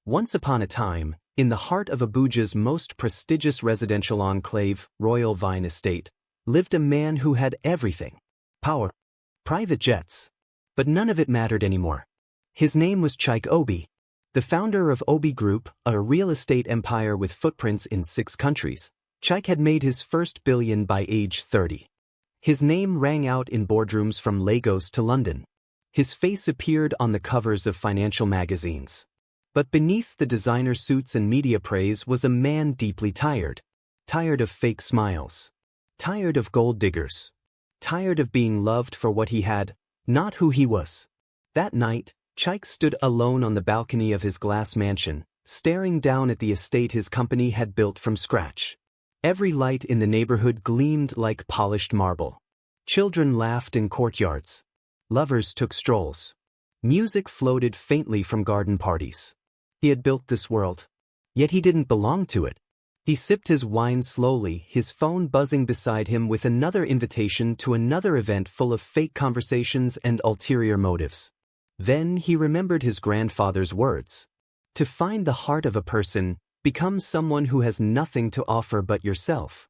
Once upon a time, in the heart of Abuja's most prestigious residential enclave, Royal Vine Estate, lived a man who had everything. Power, private jets. But none of it mattered anymore. His name was Chaik Obi, the founder of Obi Group, a real estate empire with footprints in 6 countries. Chaik had made his first billion by age 30. His name rang out in boardrooms from Lagos to London. His face appeared on the covers of financial magazines. But beneath the designer suits and media praise was a man deeply tired. Tired of fake smiles. Tired of gold diggers. Tired of being loved for what he had, not who he was. That night, Chaik stood alone on the balcony of his glass mansion, staring down at the estate his company had built from scratch. Every light in the neighborhood gleamed like polished marble. Children laughed in courtyards. Lovers took strolls. Music floated faintly from garden parties. He had built this world. Yet he didn't belong to it. He sipped his wine slowly, his phone buzzing beside him with another invitation to another event full of fake conversations and ulterior motives. Then he remembered his grandfather's words. To find the heart of a person, become someone who has nothing to offer but yourself.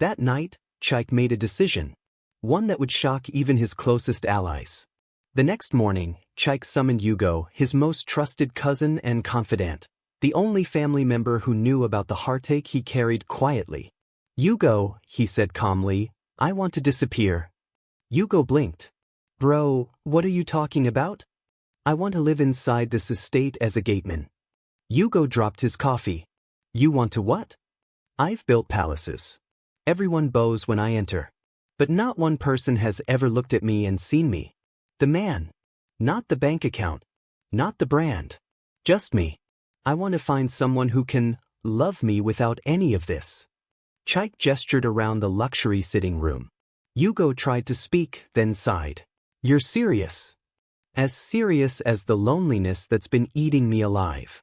That night, Chaik made a decision. One that would shock even his closest allies. The next morning, Chaik summoned Hugo, his most trusted cousin and confidant, the only family member who knew about the heartache he carried quietly. Hugo, he said calmly, I want to disappear. Hugo blinked. Bro, what are you talking about? I want to live inside this estate as a gateman. Hugo dropped his coffee. You want to what? I've built palaces. Everyone bows when I enter. But not one person has ever looked at me and seen me. The man. Not the bank account. Not the brand. Just me. I want to find someone who can love me without any of this. Chaik gestured around the luxury sitting room. Hugo tried to speak, then sighed. You're serious. As serious as the loneliness that's been eating me alive.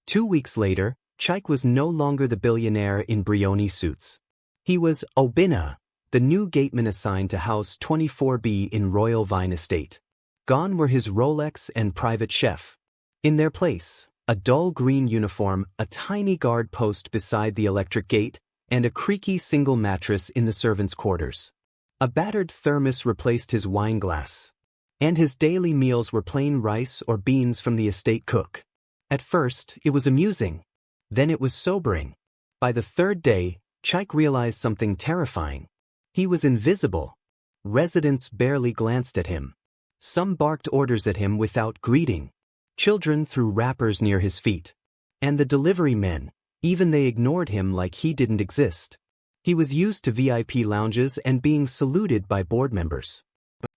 2 weeks later, Chaik was no longer the billionaire in Brioni suits. He was Obina, the new gateman assigned to house 24B in Royal Vine Estate. Gone were his Rolex and private chef. In their place, a dull green uniform, a tiny guard post beside the electric gate, and a creaky single mattress in the servants' quarters. A battered thermos replaced his wine glass. And his daily meals were plain rice or beans from the estate cook. At first, it was amusing. Then it was sobering. By the 3rd day, Chaik realized something terrifying. He was invisible. Residents barely glanced at him. Some barked orders at him without greeting. Children threw wrappers near his feet. And the delivery men, even they ignored him like he didn't exist. He was used to VIP lounges and being saluted by board members.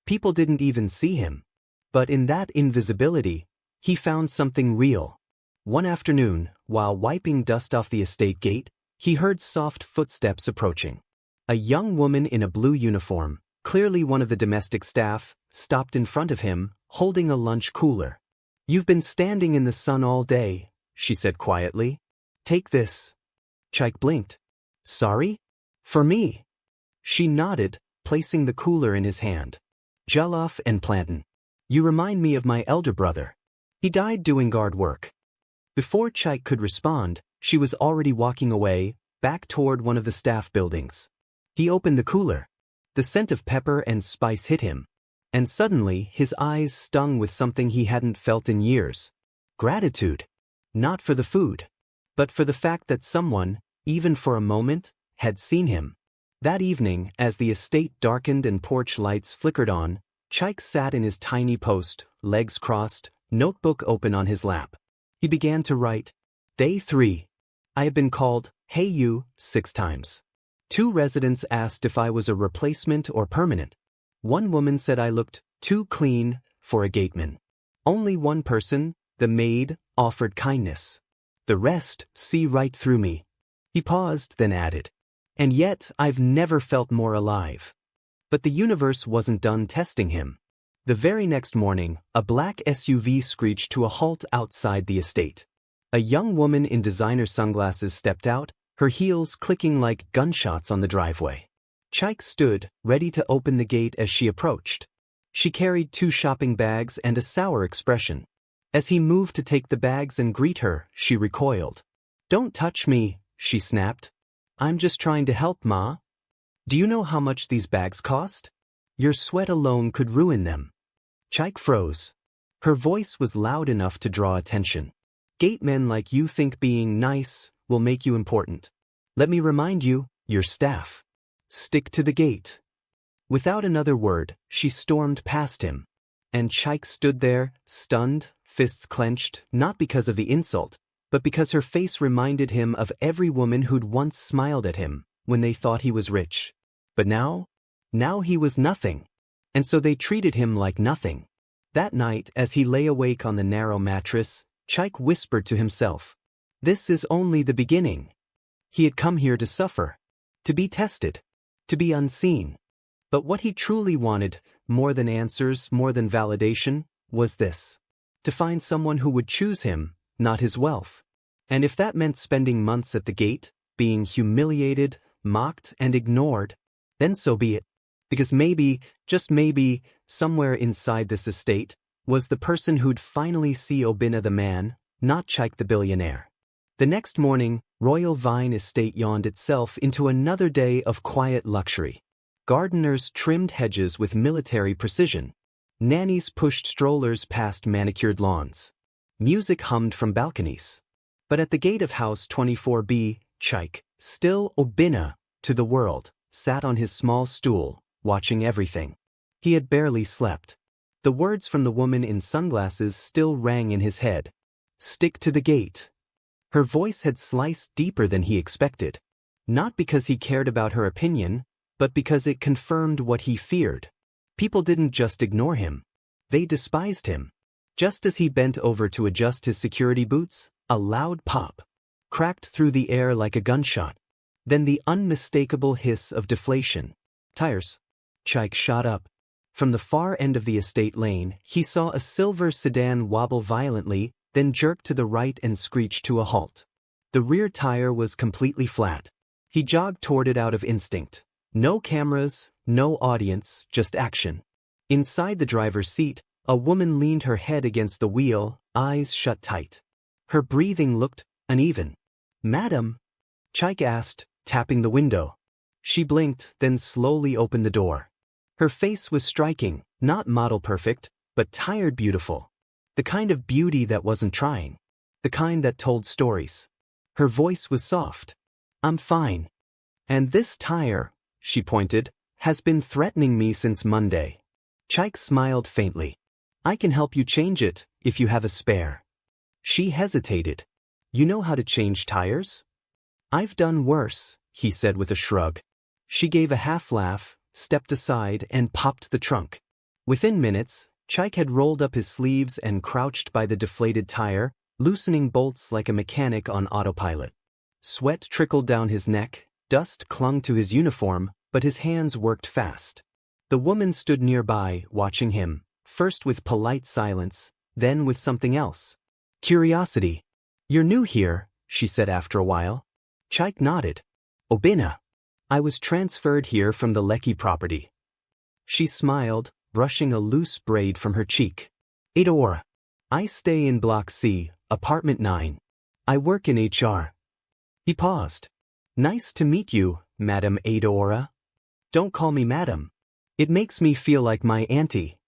People didn't even see him. But in that invisibility, he found something real. One afternoon, while wiping dust off the estate gate, he heard soft footsteps approaching. A young woman in a blue uniform, clearly one of the domestic staff, stopped in front of him, holding a lunch cooler. You've been standing in the sun all day, she said quietly. Take this. Chaik blinked. Sorry? For me. She nodded, placing the cooler in his hand. Jollof and plantain. You remind me of my elder brother. He died doing guard work. Before Chaik could respond, she was already walking away, back toward one of the staff buildings. He opened the cooler. The scent of pepper and spice hit him. And suddenly, his eyes stung with something he hadn't felt in years. Gratitude. Not for the food, but for the fact that someone, even for a moment, had seen him. That evening, as the estate darkened and porch lights flickered on, Chaik sat in his tiny post, legs crossed, notebook open on his lap. He began to write. Day 3. I have been called, hey you, 6 times. 2 residents asked if I was a replacement or permanent. 1 woman said I looked too clean for a gateman. Only 1 person, the maid, offered kindness. The rest see right through me. He paused, then added. And yet I've never felt more alive. But the universe wasn't done testing him. The very next morning, a black SUV screeched to a halt outside the estate. A young woman in designer sunglasses stepped out, her heels clicking like gunshots on the driveway. Chaik stood, ready to open the gate as she approached. She carried 2 shopping bags and a sour expression. As he moved to take the bags and greet her, she recoiled. "Don't touch me," she snapped. "I'm just trying to help, Ma. Do you know how much these bags cost? Your sweat alone could ruin them." Chaik froze. Her voice was loud enough to draw attention. "Gatemen like you think being nice will make you important. Let me remind you, you're staff. Stick to the gate." Without another word, she stormed past him. And Chaik stood there, stunned, fists clenched, not because of the insult, but because her face reminded him of every woman who'd once smiled at him when they thought he was rich. But now he was nothing. And so they treated him like nothing. That night, as he lay awake on the narrow mattress, Chaik whispered to himself, "This is only the beginning." He had come here to suffer, to be tested, to be unseen. But what he truly wanted, more than answers, more than validation, was this: to find someone who would choose him, not his wealth. And if that meant spending months at the gate, being humiliated, mocked, and ignored, then so be it. Because maybe, just maybe, somewhere inside this estate, was the person who'd finally see Obinna the man, not Chaik the billionaire. The next morning, Royal Vine Estate yawned itself into another day of quiet luxury. Gardeners trimmed hedges with military precision. Nannies pushed strollers past manicured lawns. Music hummed from balconies. But at the gate of House 24B, Chaik, still Obinna to the world, sat on his small stool, watching everything. He had barely slept. The words from the woman in sunglasses still rang in his head. "Stick to the gate." Her voice had sliced deeper than he expected. Not because he cared about her opinion, but because it confirmed what he feared. People didn't just ignore him. They despised him. Just as he bent over to adjust his security boots, a loud pop cracked through the air like a gunshot. Then the unmistakable hiss of deflation. "Tires." Chaik shot up. From the far end of the estate lane, he saw a silver sedan wobble violently, then jerk to the right and screech to a halt. The rear tire was completely flat. He jogged toward it out of instinct. No cameras, no audience, just action. Inside the driver's seat, a woman leaned her head against the wheel, eyes shut tight. Her breathing looked uneven. "Madam?" Chaik asked, tapping the window. She blinked, then slowly opened the door. Her face was striking, not model perfect, but tired beautiful. The kind of beauty that wasn't trying. The kind that told stories. Her voice was soft. "I'm fine. And this tire," she pointed, "has been threatening me since Monday." Chaik smiled faintly. "I can help you change it, if you have a spare." She hesitated. "You know how to change tires?" "I've done worse," he said with a shrug. She gave a half laugh, stepped aside, and popped the trunk. Within minutes, Chaik had rolled up his sleeves and crouched by the deflated tire, loosening bolts like a mechanic on autopilot. Sweat trickled down his neck, dust clung to his uniform, but his hands worked fast. The woman stood nearby, watching him, first with polite silence, then with something else. Curiosity. "You're new here," she said after a while. Chaik nodded. "Obinna. I was transferred here from the Lekki property." She smiled, brushing a loose braid from her cheek. "Adora. I stay in Block C, Apartment 9. I work in HR." He paused. "Nice to meet you, Madam Adora." "Don't call me Madam. It makes me feel like my auntie."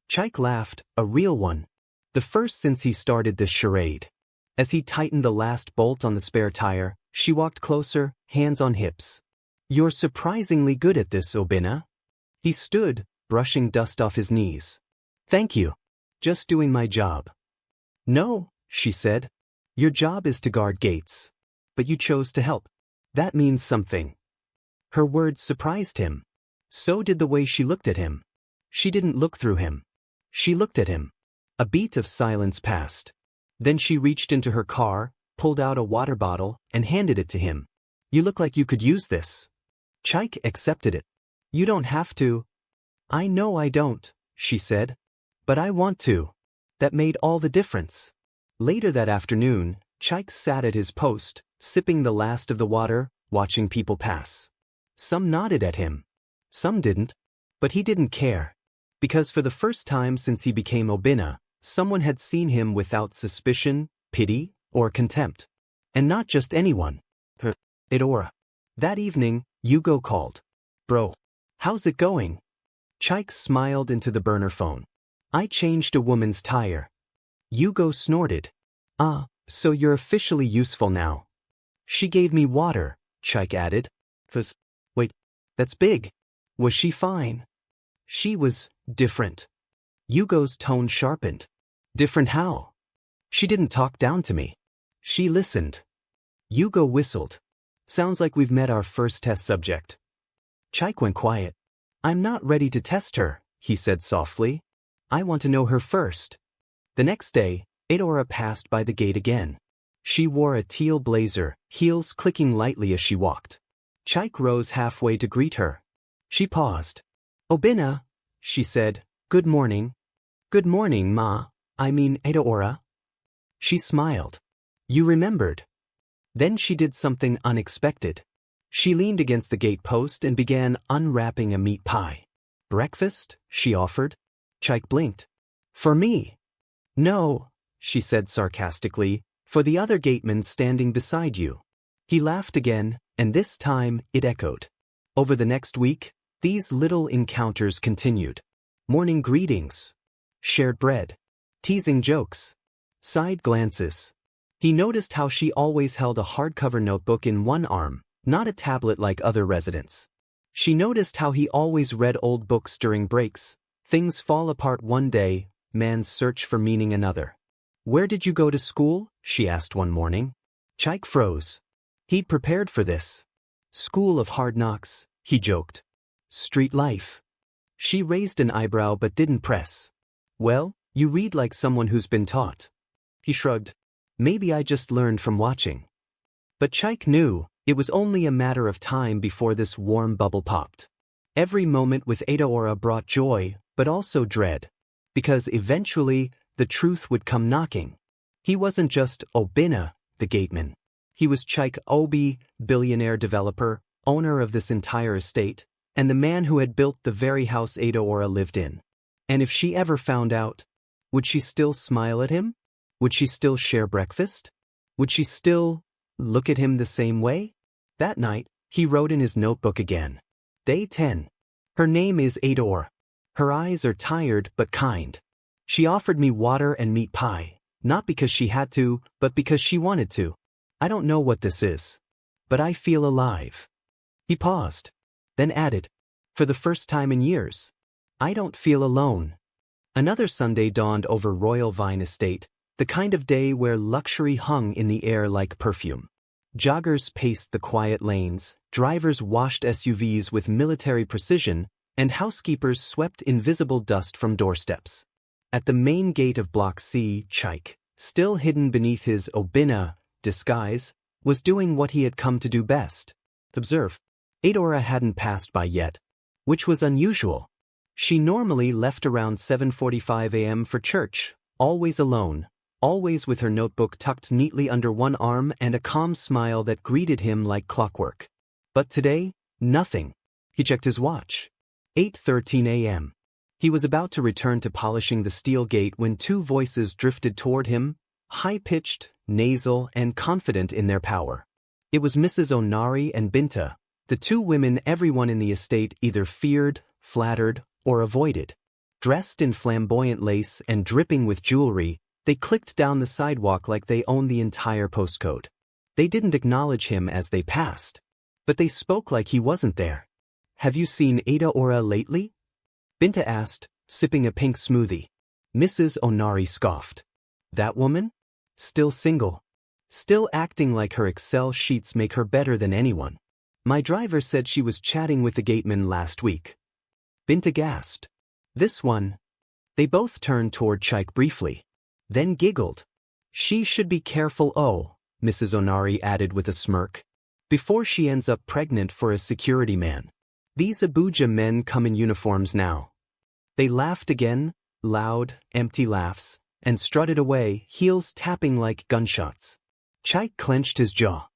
Chaik laughed, a real one. The first since he started this charade. As he tightened the last bolt on the spare tire, she walked closer, hands on hips. "You're surprisingly good at this, Obinna." He stood, brushing dust off his knees. "Thank you. Just doing my job." "No," she said. "Your job is to guard gates. But you chose to help. That means something." Her words surprised him. So did the way she looked at him. She didn't look through him. She looked at him. A beat of silence passed. Then she reached into her car, pulled out a water bottle, and handed it to him. "You look like you could use this." Chaik accepted it. "You don't have to." "I know I don't," she said. "But I want to." That made all the difference. Later that afternoon, Chaik sat at his post, sipping the last of the water, watching people pass. Some nodded at him. Some didn't. But he didn't care. Because for the first time since he became Obinna, Someone had seen him without suspicion, pity, or contempt. And not just anyone. Eudora. That evening, Hugo called. Bro. How's it going? Chaik smiled into the burner phone. I changed a woman's tire. Hugo snorted. Ah, so you're officially useful now. She gave me water, Chaik added. Wait, that's big. Was she fine? She was different. Hugo's tone sharpened. Different how? She didn't talk down to me. She listened. Hugo whistled. Sounds like we've met our first test subject. Chaik went quiet. I'm not ready to test her, he said softly. I want to know her first. The next day, Eudora passed by the gate again. She wore a teal blazer, heels clicking lightly as she walked. Chaik rose halfway to greet her. She paused. Obina, she said, good morning. Good morning, Ma. I mean Eudora. She smiled. You remembered. Then she did something unexpected. She leaned against the gate post and began unwrapping a meat pie. Breakfast? She offered. Chaik blinked. For me? No, she said sarcastically, for the other gateman standing beside you. He laughed again, and this time it echoed. Over the next week, these little encounters continued. Morning greetings. Shared bread. Teasing jokes. Side glances. He noticed how she always held a hardcover notebook in one arm, not a tablet like other residents. She noticed how he always read old books during breaks. Things fall apart one day, man's search for meaning another. Where did you go to school? She asked one morning. Chaik froze. He'd prepared for this. School of hard knocks, he joked. Street life. She raised an eyebrow but didn't press. Well, you read like someone who's been taught. He shrugged. Maybe I just learned from watching. But Chaik knew it was only a matter of time before this warm bubble popped. Every moment with Eudora brought joy, but also dread. Because eventually, the truth would come knocking. He wasn't just Obina, the gateman. He was Chaik Obi, billionaire developer, owner of this entire estate, and the man who had built the very house Eudora lived in. And if she ever found out, would she still smile at him? Would she still share breakfast? Would she still look at him the same way? That night, he wrote in his notebook again. Day 10. Her name is Eudora. Her eyes are tired but kind. She offered me water and meat pie, not because she had to, but because she wanted to. I don't know what this is, but I feel alive. He paused, then added, for the first time in years, I don't feel alone. Another Sunday dawned over Royal Vine Estate, the kind of day where luxury hung in the air like perfume. Joggers paced the quiet lanes, drivers washed SUVs with military precision, and housekeepers swept invisible dust from doorsteps. At the main gate of Block C, Chaik, still hidden beneath his Obina disguise, was doing what he had come to do best. Observe. Eudora hadn't passed by yet, which was unusual. She normally left around 7:45 a.m. for church, always alone, always with her notebook tucked neatly under one arm and a calm smile that greeted him like clockwork. But today, nothing. He checked his watch. 8:13 a.m. He was about to return to polishing the steel gate when two voices drifted toward him, high-pitched, nasal, and confident in their power. It was Mrs. Onari and Binta, the two women everyone in the estate either feared, flattered, or avoided. Dressed in flamboyant lace and dripping with jewelry, they clicked down the sidewalk like they owned the entire postcode. They didn't acknowledge him as they passed, but they spoke like he wasn't there. Have you seen Eudora lately? Binta asked, sipping a pink smoothie. Mrs. Onari scoffed. That woman? Still single. Still acting like her Excel sheets make her better than anyone. My driver said she was chatting with the gateman last week. Binta gasped. This one? They both turned toward Chaik briefly, then giggled. She should be careful, Mrs. Onari added with a smirk, before she ends up pregnant for a security man. These Abuja men come in uniforms now. They laughed again, loud, empty laughs, and strutted away, heels tapping like gunshots. Chaik clenched his jaw.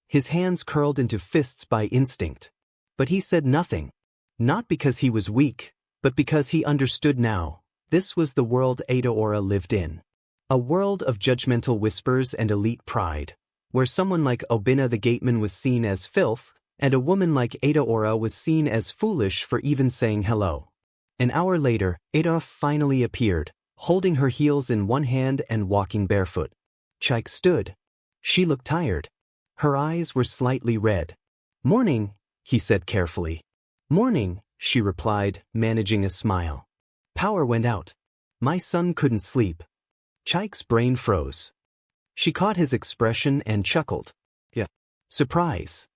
His hands curled into fists by instinct. But he said nothing. Not because he was weak, but because he understood now. This was the world Adaora lived in. A world of judgmental whispers and elite pride, where someone like Obina the Gateman was seen as filth, and a woman like Adaora was seen as foolish for even saying hello. An hour later, Adaora finally appeared, holding her heels in one hand and walking barefoot. Chaik stood. She looked tired. Her eyes were slightly red. "Morning," he said carefully. "Morning," she replied, managing a smile. Power went out. My son couldn't sleep. Chaik's brain froze. She caught his expression and chuckled. "Yeah. Surprise.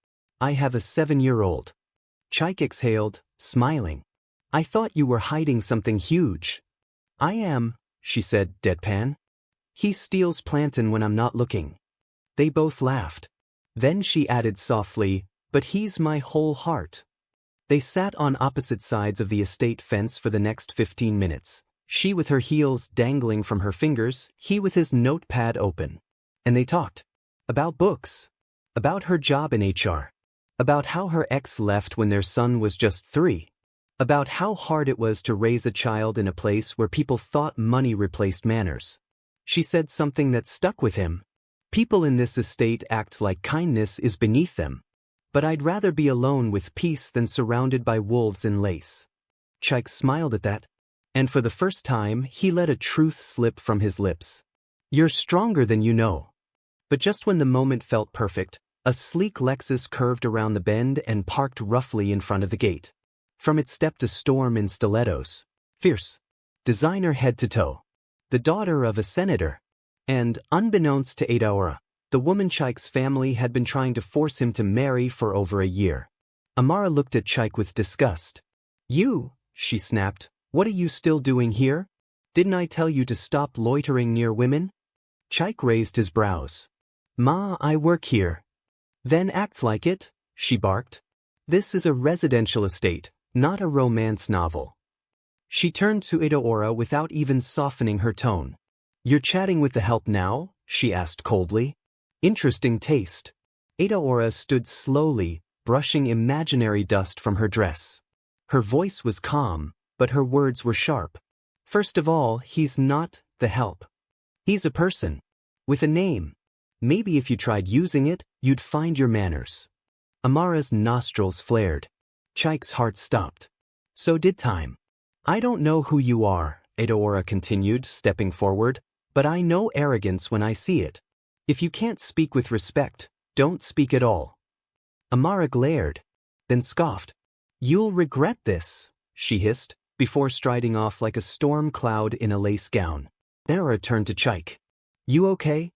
I have a 7-year-old. Chaik exhaled, smiling. "I thought you were hiding something huge." "I am," she said, deadpan. "He steals plantain when I'm not looking." They both laughed. Then she added softly, "But he's my whole heart." They sat on opposite sides of the estate fence for the next 15 minutes, she with her heels dangling from her fingers, he with his notepad open. And they talked. About books. About her job in HR. About how her ex left when their son was just 3. About how hard it was to raise a child in a place where people thought money replaced manners. She said something that stuck with him. "People in this estate act like kindness is beneath them. But I'd rather be alone with peace than surrounded by wolves in lace." Chaik smiled at that. And for the first time, he let a truth slip from his lips. "You're stronger than you know." But just when the moment felt perfect, a sleek Lexus curved around the bend and parked roughly in front of the gate. From it stepped a storm in stilettos. Fierce. Designer head to toe. The daughter of a senator. And, unbeknownst to Adaora, the woman Chaik's family had been trying to force him to marry for over a year. Amara looked at Chaik with disgust. "You," she snapped, "what are you still doing here? Didn't I tell you to stop loitering near women?" Chaik raised his brows. "Ma, I work here." "Then act like it," she barked. "This is a residential estate, not a romance novel." She turned to Adaora without even softening her tone. "You're chatting with the help now?" she asked coldly. "Interesting taste." Adaora stood slowly, brushing imaginary dust from her dress. Her voice was calm, but her words were sharp. "First of all, he's not the help. He's a person. With a name. Maybe if you tried using it, you'd find your manners." Amara's nostrils flared. Chaik's heart stopped. "So did time." "I don't know who you are," Adaora continued, stepping forward, "but I know arrogance when I see it. If you can't speak with respect, don't speak at all." Amara glared, then scoffed. "You'll regret this," she hissed, before striding off like a storm cloud in a lace gown. Adaora turned to Chaik. "You okay?"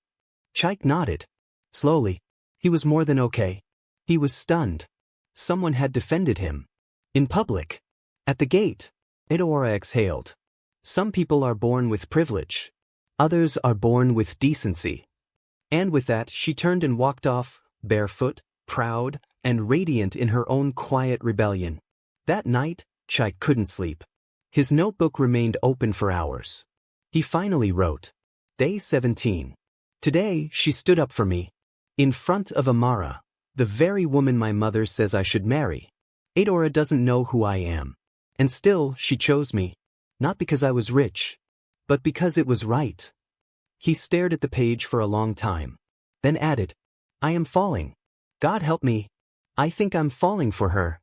Chaik nodded. Slowly. He was more than okay. He was stunned. Someone had defended him. In public. At the gate. Adaora exhaled. "Some people are born with privilege. Others are born with decency." And with that, she turned and walked off, barefoot, proud, and radiant in her own quiet rebellion. That night, Chaik couldn't sleep. His notebook remained open for hours. He finally wrote. Day 17. Today, she stood up for me. In front of Amara, the very woman my mother says I should marry. Adaora doesn't know who I am. And still, she chose me. Not because I was rich, but because it was right. He stared at the page for a long time. Then added, I am falling. God help me. I think I'm falling for her.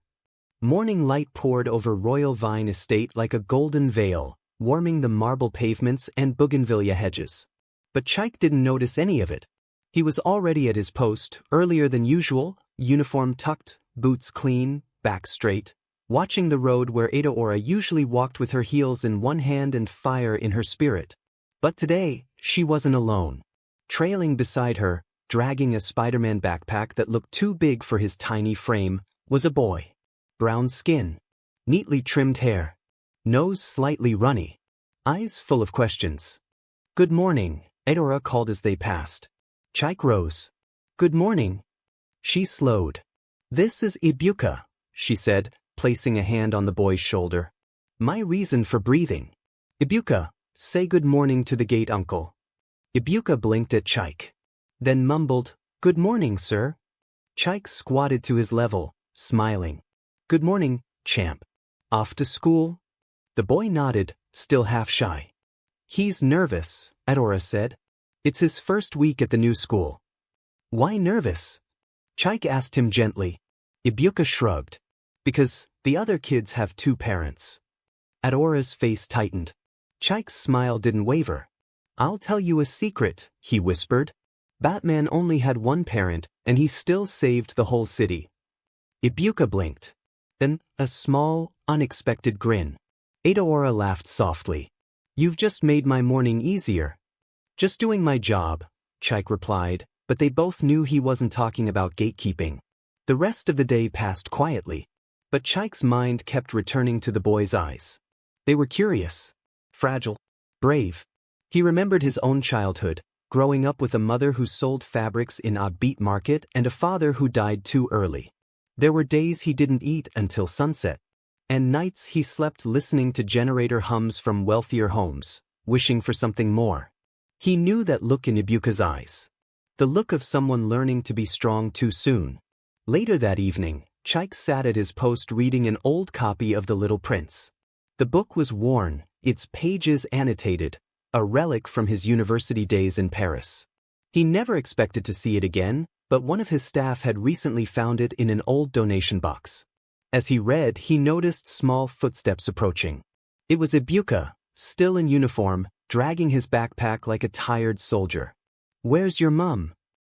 Morning light poured over Royal Vine Estate like a golden veil, warming the marble pavements and bougainvillea hedges. But Chaik didn't notice any of it. He was already at his post, earlier than usual, uniform tucked, boots clean, back straight, watching the road where Adaora usually walked with her heels in one hand and fire in her spirit. But today, she wasn't alone. Trailing beside her, dragging a Spider-Man backpack that looked too big for his tiny frame, was a boy. Brown skin. Neatly trimmed hair. Nose slightly runny. Eyes full of questions. Good morning, Adaora called as they passed. Chaik rose. Good morning. She slowed. This is Ibuka, she said, placing a hand on the boy's shoulder. My reason for breathing. Ibuka, say good morning to the gate uncle. Ibuka blinked at Chaik. Then mumbled, Good morning, sir. Chaik squatted to his level, smiling. Good morning, champ. Off to school? The boy nodded, still half shy. He's nervous, Adora said. It's his first week at the new school. Why nervous? Chaik asked him gently. Ibuka shrugged. Because the other kids have two parents. Adora's face tightened. Chaik's smile didn't waver. I'll tell you a secret, he whispered. Batman only had one parent, and he still saved the whole city. Ibuka blinked. Then, a small, unexpected grin. Adora laughed softly. You've just made my morning easier. Just doing my job, Chaik replied, but they both knew he wasn't talking about gatekeeping. The rest of the day passed quietly, but Chaik's mind kept returning to the boy's eyes. They were curious, fragile, brave. He remembered his own childhood, growing up with a mother who sold fabrics in Oddbeat Market and a father who died too early. There were days he didn't eat until sunset, and nights he slept listening to generator hums from wealthier homes, wishing for something more. He knew that look in Ibuka's eyes. The look of someone learning to be strong too soon. Later that evening, Chaik sat at his post reading an old copy of The Little Prince. The book was worn, its pages annotated, a relic from his university days in Paris. He never expected to see it again, but one of his staff had recently found it in an old donation box. As he read, he noticed small footsteps approaching. It was Ibuka, still in uniform, dragging his backpack like a tired soldier. Where's your mum?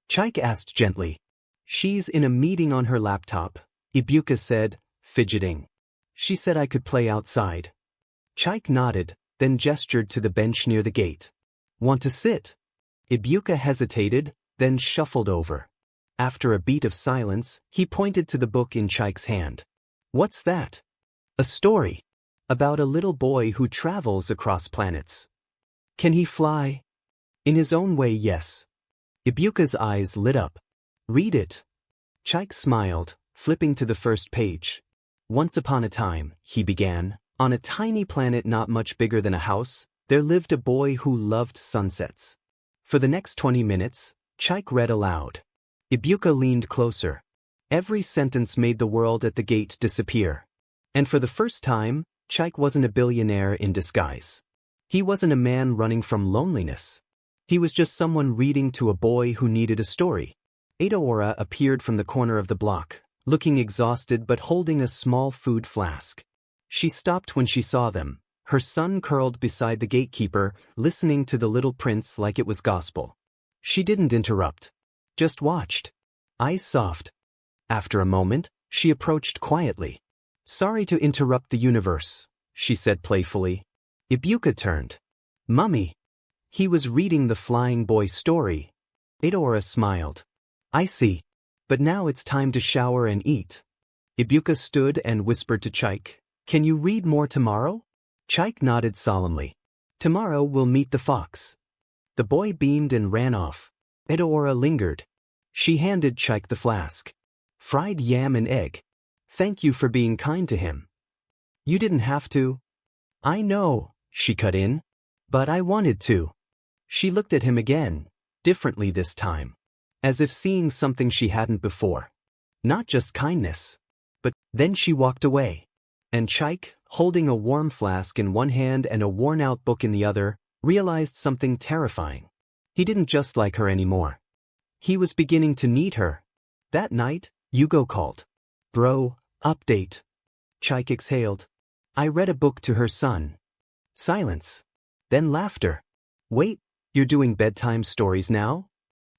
Chaik asked gently. She's in a meeting on her laptop, Ibuka said, fidgeting. She said I could play outside. Chaik nodded, then gestured to the bench near the gate. Want to sit? Ibuka hesitated, then shuffled over. After a beat of silence, he pointed to the book in Chaik's hand. What's that? A story. About a little boy who travels across planets. Can he fly? In his own way, yes. Ibuka's eyes lit up. Read it. Chaik smiled, flipping to the first page. Once upon a time, he began, on a tiny planet not much bigger than a house, there lived a boy who loved sunsets. For the next 20 minutes, Chaik read aloud. Ibuka leaned closer. Every sentence made the world at the gate disappear. And for the first time, Chaik wasn't a billionaire in disguise. He wasn't a man running from loneliness. He was just someone reading to a boy who needed a story. Adora appeared from the corner of the block, looking exhausted but holding a small food flask. She stopped when she saw them, her son curled beside the gatekeeper, listening to The Little Prince like it was gospel. She didn't interrupt. Just watched. Eyes soft. After a moment, she approached quietly. Sorry to interrupt the universe, she said playfully. Ibuka turned. Mummy. He was reading the flying boy story. Adora smiled. I see. But now it's time to shower and eat. Ibuka stood and whispered to Chaik. Can you read more tomorrow? Chaik nodded solemnly. Tomorrow we'll meet the fox. The boy beamed and ran off. Adora lingered. She handed Chaik the flask. Fried yam and egg. Thank you for being kind to him. You didn't have to. I know, she cut in. But I wanted to. She looked at him again, differently this time. As if seeing something she hadn't before. Not just kindness. But then she walked away. And Chaik, holding a warm flask in one hand and a worn-out book in the other, realized something terrifying. He didn't just like her anymore. He was beginning to need her. That night, Yugo called. Bro, update. Chaik exhaled. I read a book to her son. Silence. Then laughter. Wait, you're doing bedtime stories now?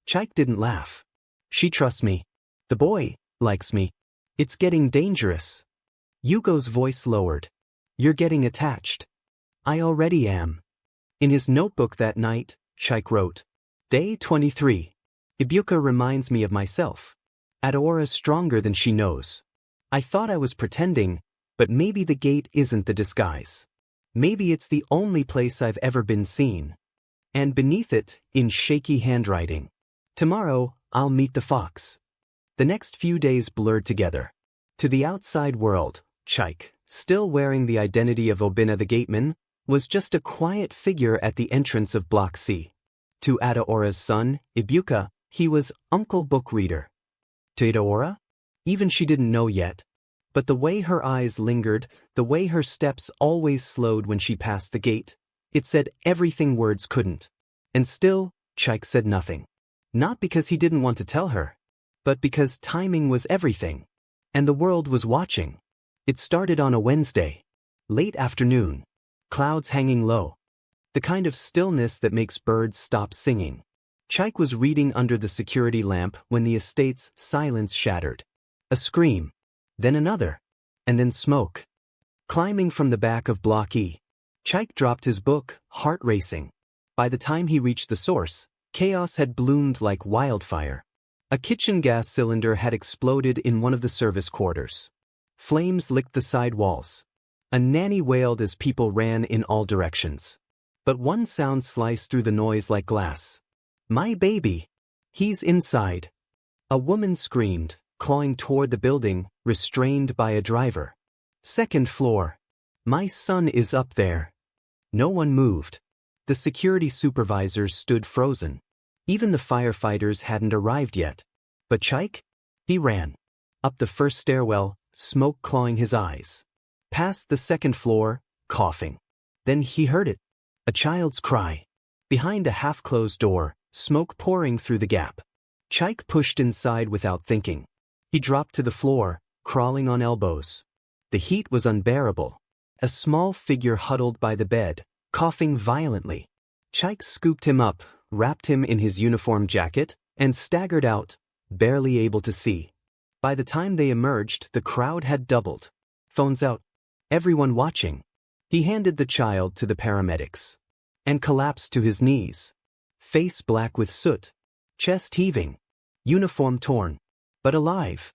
Chaik didn't laugh. She trusts me. The boy likes me. It's getting dangerous. Yugo's voice lowered. You're getting attached. I already am. In his notebook that night, Chaik wrote. Day 23. Ibuka reminds me of myself. Adora's stronger than she knows. I thought I was pretending, but maybe the gate isn't the disguise. Maybe it's the only place I've ever been seen. And beneath it, in shaky handwriting. Tomorrow, I'll meet the fox. The next few days blurred together. To the outside world, Chaik, still wearing the identity of Obina the Gateman, was just a quiet figure at the entrance of Block C. To Adora's son, Ibuka, he was Uncle Book Reader. To Adora? Even she didn't know yet. But the way her eyes lingered, the way her steps always slowed when she passed the gate, it said everything words couldn't. And still, Chaik said nothing. Not because he didn't want to tell her, but because timing was everything. And the world was watching. It started on a Wednesday. Late afternoon. Clouds hanging low. The kind of stillness that makes birds stop singing. Chaik was reading under the security lamp when the estate's silence shattered. A scream. Then another. And then smoke. Climbing from the back of Block E. Chaik dropped his book, heart racing. By the time he reached the source, chaos had bloomed like wildfire. A kitchen gas cylinder had exploded in one of the service quarters. Flames licked the side walls. A nanny wailed as people ran in all directions. But one sound sliced through the noise like glass. "My baby! He's inside!" A woman screamed, clawing toward the building, restrained by a driver. "Second floor. My son is up there." No one moved. The security supervisors stood frozen. Even the firefighters hadn't arrived yet. But Chaik? He ran. Up the first stairwell, smoke clawing his eyes. Past the second floor, coughing. Then he heard it. A child's cry. Behind a half-closed door, smoke pouring through the gap. Chaik pushed inside without thinking. He dropped to the floor, crawling on elbows. The heat was unbearable. A small figure huddled by the bed, coughing violently. Chaik scooped him up, wrapped him in his uniform jacket, and staggered out, barely able to see. By the time they emerged, the crowd had doubled. Phones out. Everyone watching. He handed the child to the paramedics. And collapsed to his knees. Face black with soot. Chest heaving. Uniform torn. But alive.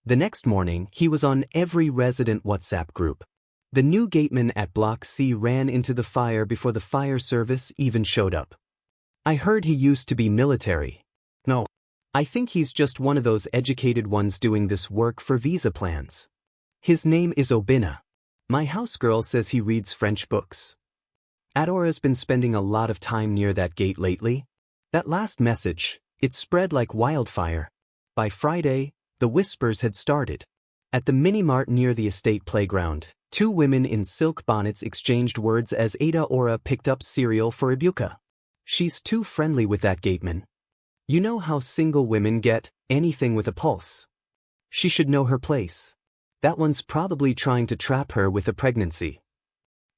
The next morning, he was on every resident WhatsApp group. The new gateman at Block C ran into the fire before the fire service even showed up. "I heard he used to be military." "No. I think he's just one of those educated ones doing this work for visa plans. His name is Obina. My housegirl says he reads French books." Adora's been spending a lot of time near that gate lately. That last message, it spread like wildfire. By Friday, the whispers had started. At the mini-mart near the estate playground, two women in silk bonnets exchanged words as Adoora picked up cereal for Ibuka. "She's too friendly with that Gateman. You know how single women get, anything with a pulse. She should know her place. That one's probably trying to trap her with a pregnancy."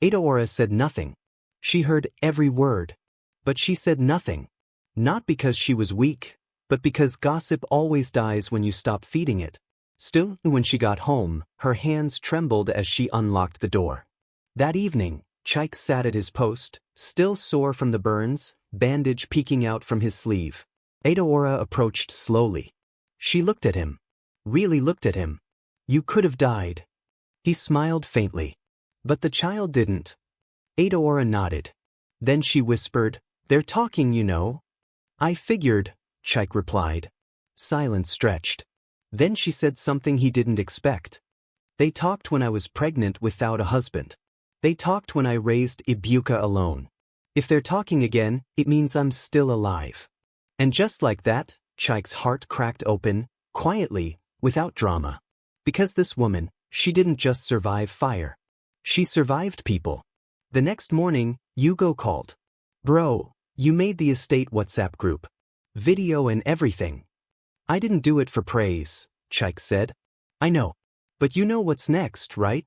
Adoora said nothing. She heard every word. But she said nothing. Not because she was weak, but because gossip always dies when you stop feeding it. Still, when she got home, her hands trembled as she unlocked the door. That evening, Chaik sat at his post, still sore from the burns, bandage peeking out from his sleeve. Adoora approached slowly. She looked at him. Really looked at him. "You could have died." He smiled faintly. But the child didn't. Adoora nodded. Then she whispered, "They're talking, you know." "I figured," Chaik replied. Silence stretched. Then she said something he didn't expect. "They talked when I was pregnant without a husband. They talked when I raised Ibuka alone. If they're talking again, it means I'm still alive." And just like that, Chaik's heart cracked open, quietly, without drama. Because this woman, she didn't just survive fire. She survived people. The next morning, Hugo called. "Bro, you made the estate WhatsApp group. Video and everything." "I didn't do it for praise," Chaik said. "I know. But you know what's next, right?"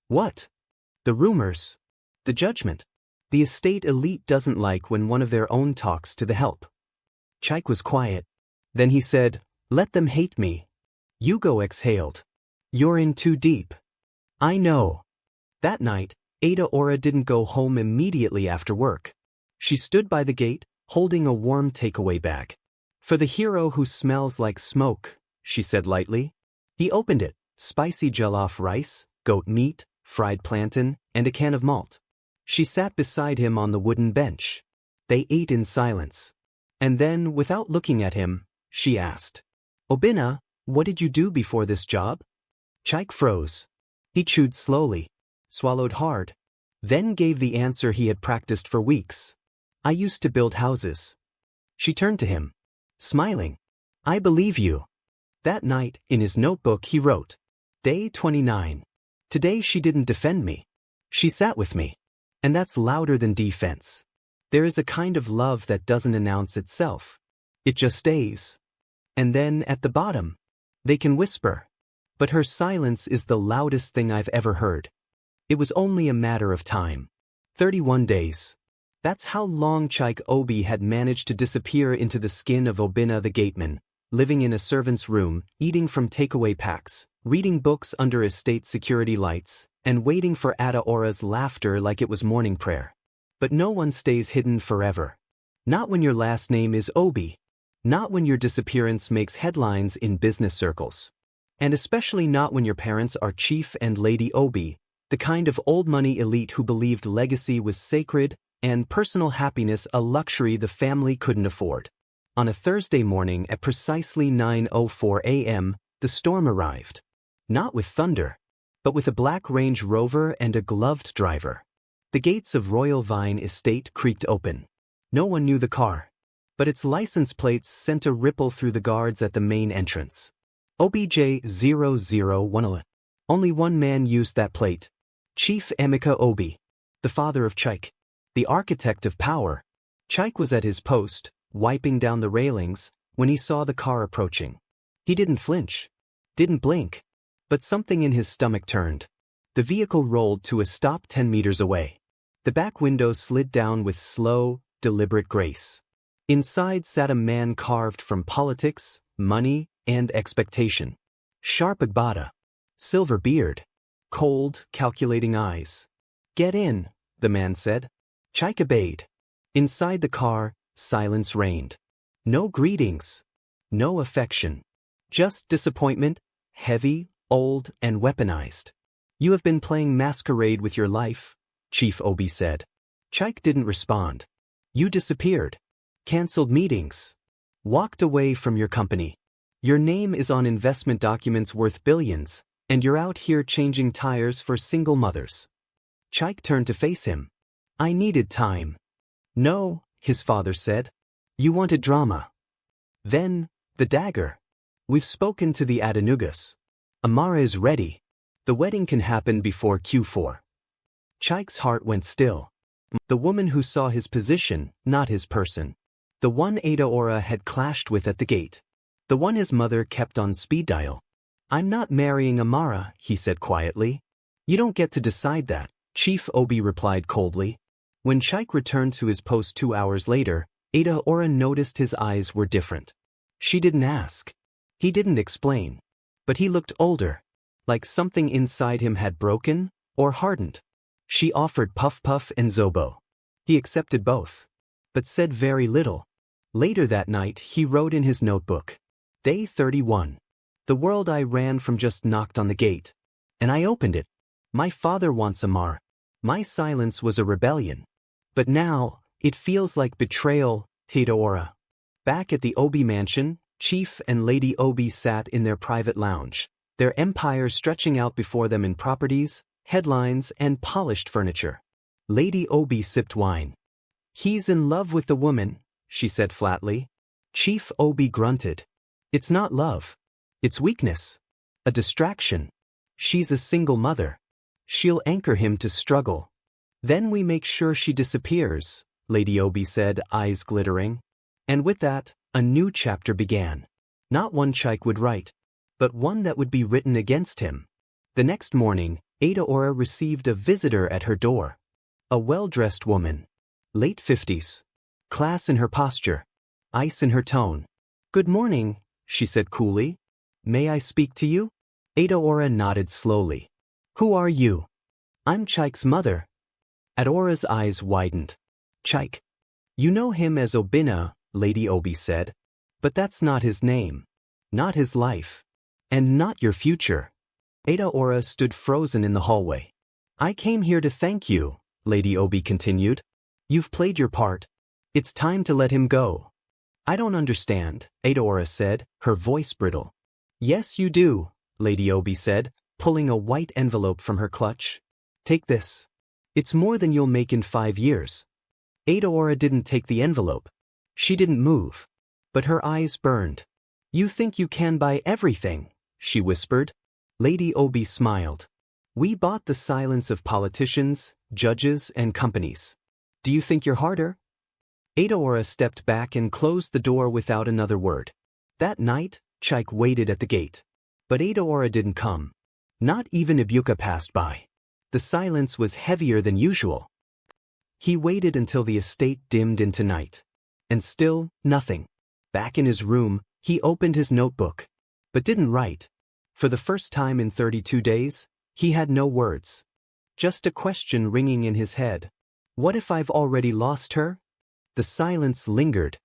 "What?" "The rumors. The judgment. The estate elite doesn't like when one of their own talks to the help." Chaik was quiet. Then he said, "Let them hate me." Hugo exhaled. "You're in too deep." "I know." That night, Adoora didn't go home immediately after work. She stood by the gate, holding a warm takeaway bag. "For the hero who smells like smoke," she said lightly. He opened it, spicy jollof rice, goat meat, fried plantain, and a can of malt. She sat beside him on the wooden bench. They ate in silence. And then, without looking at him, she asked, "Obina, what did you do before this job?" Chaik froze. He chewed slowly, swallowed hard, then gave the answer he had practiced for weeks. "I used to build houses." She turned to him, smiling. "I believe you." That night, in his notebook he wrote, Day 29. Today she didn't defend me. She sat with me. And that's louder than defense. There is a kind of love that doesn't announce itself. It just stays. And then, at the bottom, they can whisper. But her silence is the loudest thing I've ever heard. It was only a matter of time. 31 days. That's how long Chaik Obi had managed to disappear into the skin of Obina the Gateman, living in a servant's room, eating from takeaway packs, reading books under estate security lights, and waiting for Ada Ora's laughter like it was morning prayer. But no one stays hidden forever. Not when your last name is Obi. Not when your disappearance makes headlines in business circles. And especially not when your parents are Chief and Lady Obi, the kind of old-money elite who believed legacy was sacred and personal happiness a luxury the family couldn't afford. On a Thursday morning at precisely 9:04 a.m., the storm arrived. Not with thunder, but with a black Range Rover and a gloved driver. The gates of Royal Vine Estate creaked open. No one knew the car, but its license plates sent a ripple through the guards at the main entrance. OBJ0010. Only one man used that plate. Chief Emeka Obi, the father of Chaik, the architect of power. Chaik was at his post, wiping down the railings, when he saw the car approaching. He didn't flinch, didn't blink, but something in his stomach turned. The vehicle rolled to a stop 10 meters away. The back window slid down with slow, deliberate grace. Inside sat a man carved from politics, money, and expectation. Sharp agbada, silver beard, cold, calculating eyes. "Get in," the man said. Chaik obeyed. Inside the car, silence reigned. No greetings, no affection. Just disappointment, heavy, old, and weaponized. "You have been playing masquerade with your life," Chief Obi said. Chaik didn't respond. "You disappeared. Cancelled meetings. Walked away from your company. Your name is on investment documents worth billions, and you're out here changing tires for single mothers." Chaik turned to face him. "I needed time." "No," his father said. "You wanted drama." Then, the dagger. "We've spoken to the Adanugas. Amara is ready. The wedding can happen before Q4. Chaik's heart went still. The woman who saw his position, not his person. The one Ada Ora had clashed with at the gate. The one his mother kept on speed dial. "I'm not marrying Amara," he said quietly. "You don't get to decide that," Chief Obi replied coldly. When Chaik returned to his post 2 hours later, Ada Ora noticed his eyes were different. She didn't ask. He didn't explain. But he looked older, like something inside him had broken or hardened. She offered Puff Puff and Zobo. He accepted both, but said very little. Later that night he wrote in his notebook, "Day 31. The world I ran from just knocked on the gate. And I opened it. My father wants Amar. My silence was a rebellion. But now, it feels like betrayal, Ada Ora." Back at the Obi mansion, Chief and Lady Obi sat in their private lounge, their empire stretching out before them in properties, headlines, and polished furniture. Lady Obi sipped wine. "He's in love with the woman," she said flatly. Chief Obi grunted. "It's not love. It's weakness. A distraction. She's a single mother. She'll anchor him to struggle. Then we make sure she disappears," Lady Obi said, eyes glittering. And with that, a new chapter began. Not one Chaik would write, but one that would be written against him. The next morning, Ada Ora received a visitor at her door. A well-dressed woman. Late 50s. Class in her posture. Ice in her tone. "Good morning," she said coolly. "May I speak to you?" Ada Ora nodded slowly. "Who are you?" "I'm Chaik's mother." Ada Ora's eyes widened. "Chaik. You know him as Obina," Lady Obi said. "But that's not his name. Not his life. And not your future." Ada Ora stood frozen in the hallway. "I came here to thank you," Lady Obi continued. "You've played your part. It's time to let him go." "I don't understand," Ada Ora said, her voice brittle. "Yes, you do," Lady Obi said, pulling a white envelope from her clutch. "Take this. It's more than you'll make in 5 years." Ada Ora didn't take the envelope. She didn't move. But her eyes burned. "You think you can buy everything," she whispered. Lady Obi smiled. We bought the silence of politicians, judges, and companies. Do you think you're harder? Adaora stepped back and closed the door without another word. That night, Chaik waited at the gate. But Adaora didn't come. Not even Ibuka passed by. The silence was heavier than usual. He waited until the estate dimmed into night. And still, nothing. Back in his room, he opened his notebook. But didn't write. For the first time in 32 days, he had no words. Just a question ringing in his head. What if I've already lost her? The silence lingered.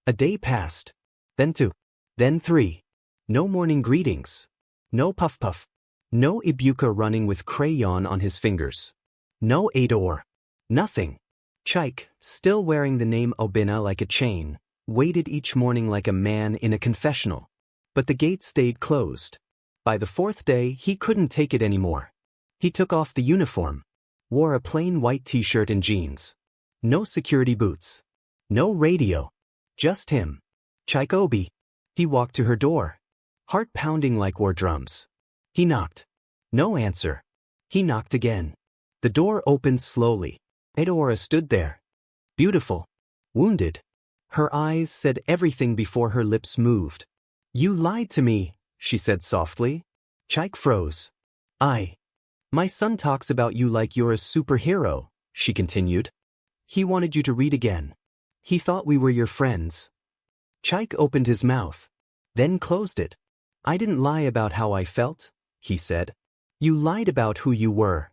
A day passed. Then 2. Then 3. No morning greetings. No puff-puff. No Ibuka running with crayon on his fingers. No Adaora. Nothing. Chaik, still wearing the name Obina like a chain, waited each morning like a man in a confessional. But the gate stayed closed. By the 4th day, he couldn't take it anymore. He took off the uniform. Wore a plain white t-shirt and jeans. No security boots. No radio. Just him. Chaik Obi. He walked to her door. Heart pounding like war drums. He knocked. No answer. He knocked again. The door opened slowly. Adaora stood there. Beautiful. Wounded. Her eyes said everything before her lips moved. You lied to me, she said softly. Chaik froze. My son talks about you like you're a superhero, she continued. He wanted you to read again. He thought we were your friends. Chaik opened his mouth. Then closed it. I didn't lie about how I felt, he said. You lied about who you were.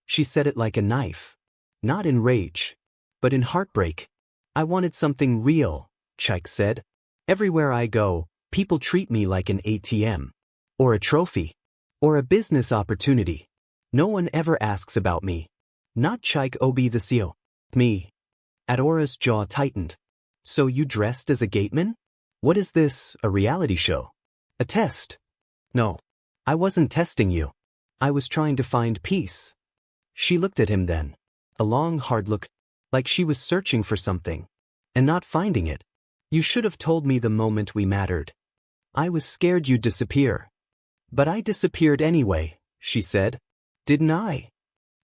She said it like a knife. Not in rage, but in heartbreak. I wanted something real, Chaik said. Everywhere I go, people treat me like an ATM. Or a trophy. Or a business opportunity. No one ever asks about me. Not Chaik Obi the CEO. Me. Adaora's jaw tightened. So you dressed as a gateman? What is this, a reality show? A test? No. I wasn't testing you. I was trying to find peace. She looked at him then. A long, hard look, like she was searching for something. And not finding it. You should have told me the moment we mattered. I was scared you'd disappear. But I disappeared anyway, she said. Didn't I?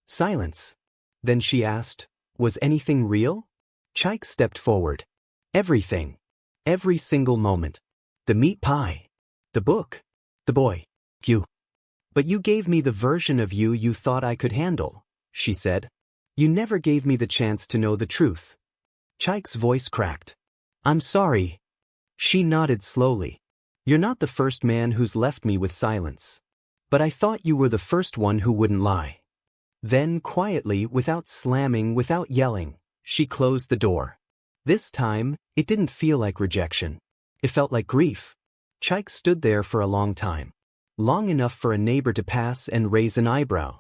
Silence. Then she asked, was anything real? Chaik stepped forward. Everything. Every single moment. The meat pie. The book. The boy. You. But you gave me the version of you you thought I could handle, she said. You never gave me the chance to know the truth. Chaik's voice cracked. I'm sorry. She nodded slowly. You're not the first man who's left me with silence. But I thought you were the first one who wouldn't lie. Then, quietly, without slamming, without yelling, she closed the door. This time, it didn't feel like rejection. It felt like grief. Chaik stood there for a long time. Long enough for a neighbor to pass and raise an eyebrow.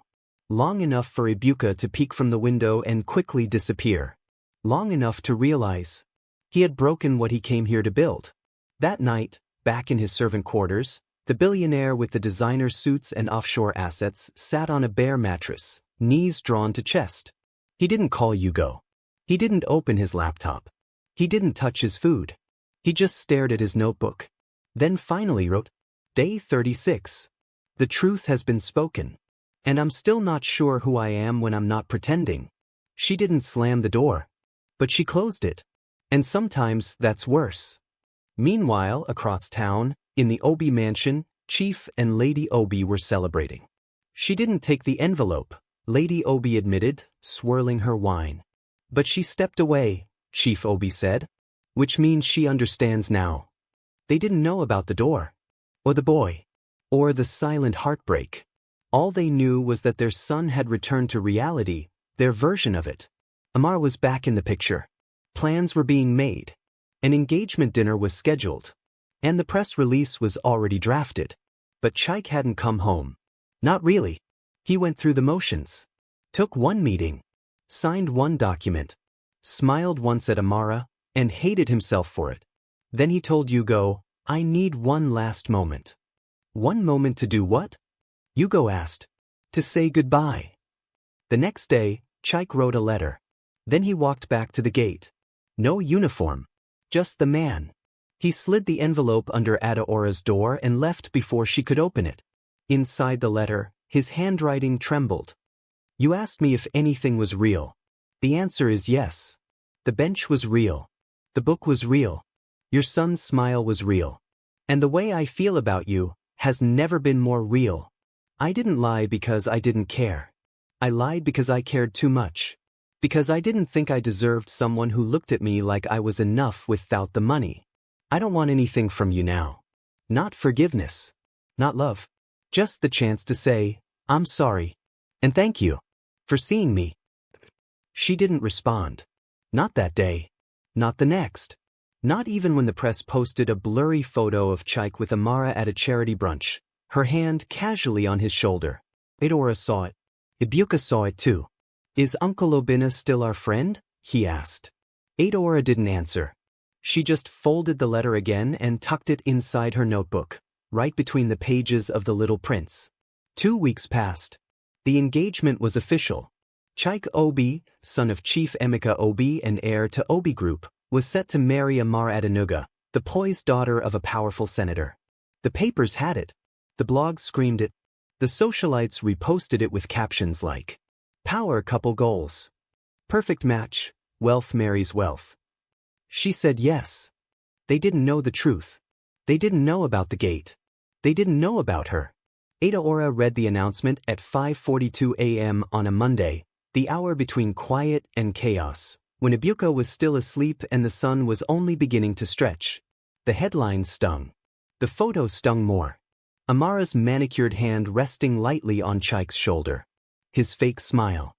Long enough for Ibuka to peek from the window and quickly disappear. Long enough to realize he had broken what he came here to build. That night, back in his servant quarters, the billionaire with the designer suits and offshore assets sat on a bare mattress, knees drawn to chest. He didn't call Hugo. He didn't open his laptop. He didn't touch his food. He just stared at his notebook. Then finally wrote, Day 36. The truth has been spoken. And I'm still not sure who I am when I'm not pretending. She didn't slam the door. But she closed it. And sometimes that's worse. Meanwhile, across town, in the Obi mansion, Chief and Lady Obi were celebrating. She didn't take the envelope, Lady Obi admitted, swirling her wine. But she stepped away, Chief Obi said. Which means she understands now. They didn't know about the door. Or the boy. Or the silent heartbreak. All they knew was that their son had returned to reality, their version of it. Amar was back in the picture. Plans were being made. An engagement dinner was scheduled. And the press release was already drafted. But Chaik hadn't come home. Not really. He went through the motions. Took one meeting. Signed one document. Smiled once at Amara, and hated himself for it. Then he told Hugo, I need one last moment. One moment to do what? Hugo asked. To say goodbye. The next day, Chaik wrote a letter. Then he walked back to the gate. No uniform. Just the man. He slid the envelope under Adaora's door and left before she could open it. Inside the letter, his handwriting trembled. You asked me if anything was real. The answer is yes. The bench was real. The book was real. Your son's smile was real. And the way I feel about you has never been more real. I didn't lie because I didn't care. I lied because I cared too much. Because I didn't think I deserved someone who looked at me like I was enough without the money. I don't want anything from you now. Not forgiveness. Not love. Just the chance to say, I'm sorry. And thank you. For seeing me. She didn't respond. Not that day. Not the next. Not even when the press posted a blurry photo of Chaik with Amara at a charity brunch, her hand casually on his shoulder. Edaora saw it. Ibuka saw it too. Is Uncle Obinna still our friend? He asked. Edaora didn't answer. She just folded the letter again and tucked it inside her notebook, right between the pages of The Little Prince. 2 weeks passed. The engagement was official. Chaik Obi, son of Chief Emeka Obi and heir to Obi Group, was set to marry Amara Adenuga, the poised daughter of a powerful senator. The papers had it. The blogs screamed it. The socialites reposted it with captions like, Power couple goals. Perfect match, wealth marries wealth. She said yes. They didn't know the truth. They didn't know about the gate. They didn't know about her. Edaora read the announcement at 5:42 a.m. on a Monday, the hour between quiet and chaos, when Ibuka was still asleep and the sun was only beginning to stretch. The headline stung. The photo stung more. Amara's manicured hand resting lightly on Chaik's shoulder. His fake smile.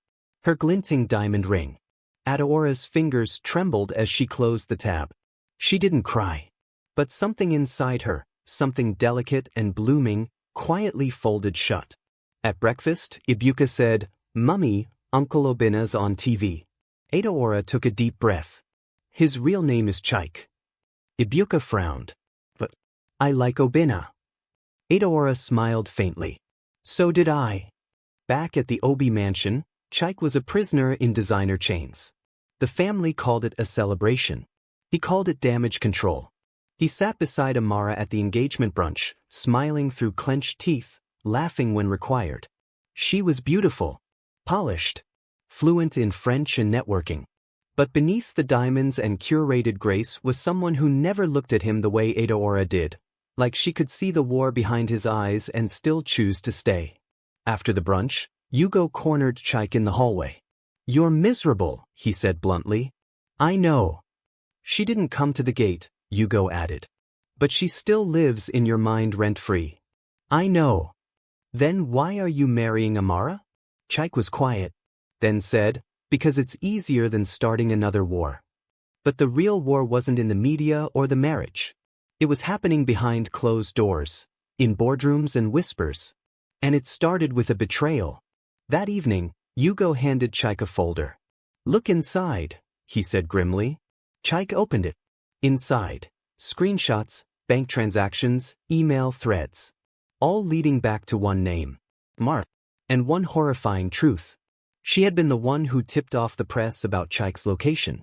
Her glinting diamond ring. Edaora's fingers trembled as she closed the tab. She didn't cry. But something inside her, something delicate and blooming, quietly folded shut. At breakfast, Ibuka said, Mummy, Uncle Obinna's on TV. Edaora took a deep breath. His real name is Chaik. Ibuka frowned. But I like Obinna. Edaora smiled faintly. So did I. Back at the Obi mansion, Chaik was a prisoner in designer chains. The family called it a celebration. He called it damage control. He sat beside Amara at the engagement brunch, smiling through clenched teeth, laughing when required. She was beautiful, polished, fluent in French and networking. But beneath the diamonds and curated grace was someone who never looked at him the way Edaora did, like she could see the war behind his eyes and still choose to stay. After the brunch, Hugo cornered Chaik in the hallway. You're miserable, he said bluntly. I know. She didn't come to the gate, Hugo added. But she still lives in your mind rent-free. I know. Then why are you marrying Amara? Chaik was quiet, then said, because it's easier than starting another war. But the real war wasn't in the media or the marriage. It was happening behind closed doors, in boardrooms and whispers. And it started with a betrayal. That evening, Hugo handed Chaik a folder. Look inside, he said grimly. Chaik opened it. Inside, screenshots, bank transactions, email threads. All leading back to one name. Mark. And one horrifying truth. She had been the one who tipped off the press about Chaik's location.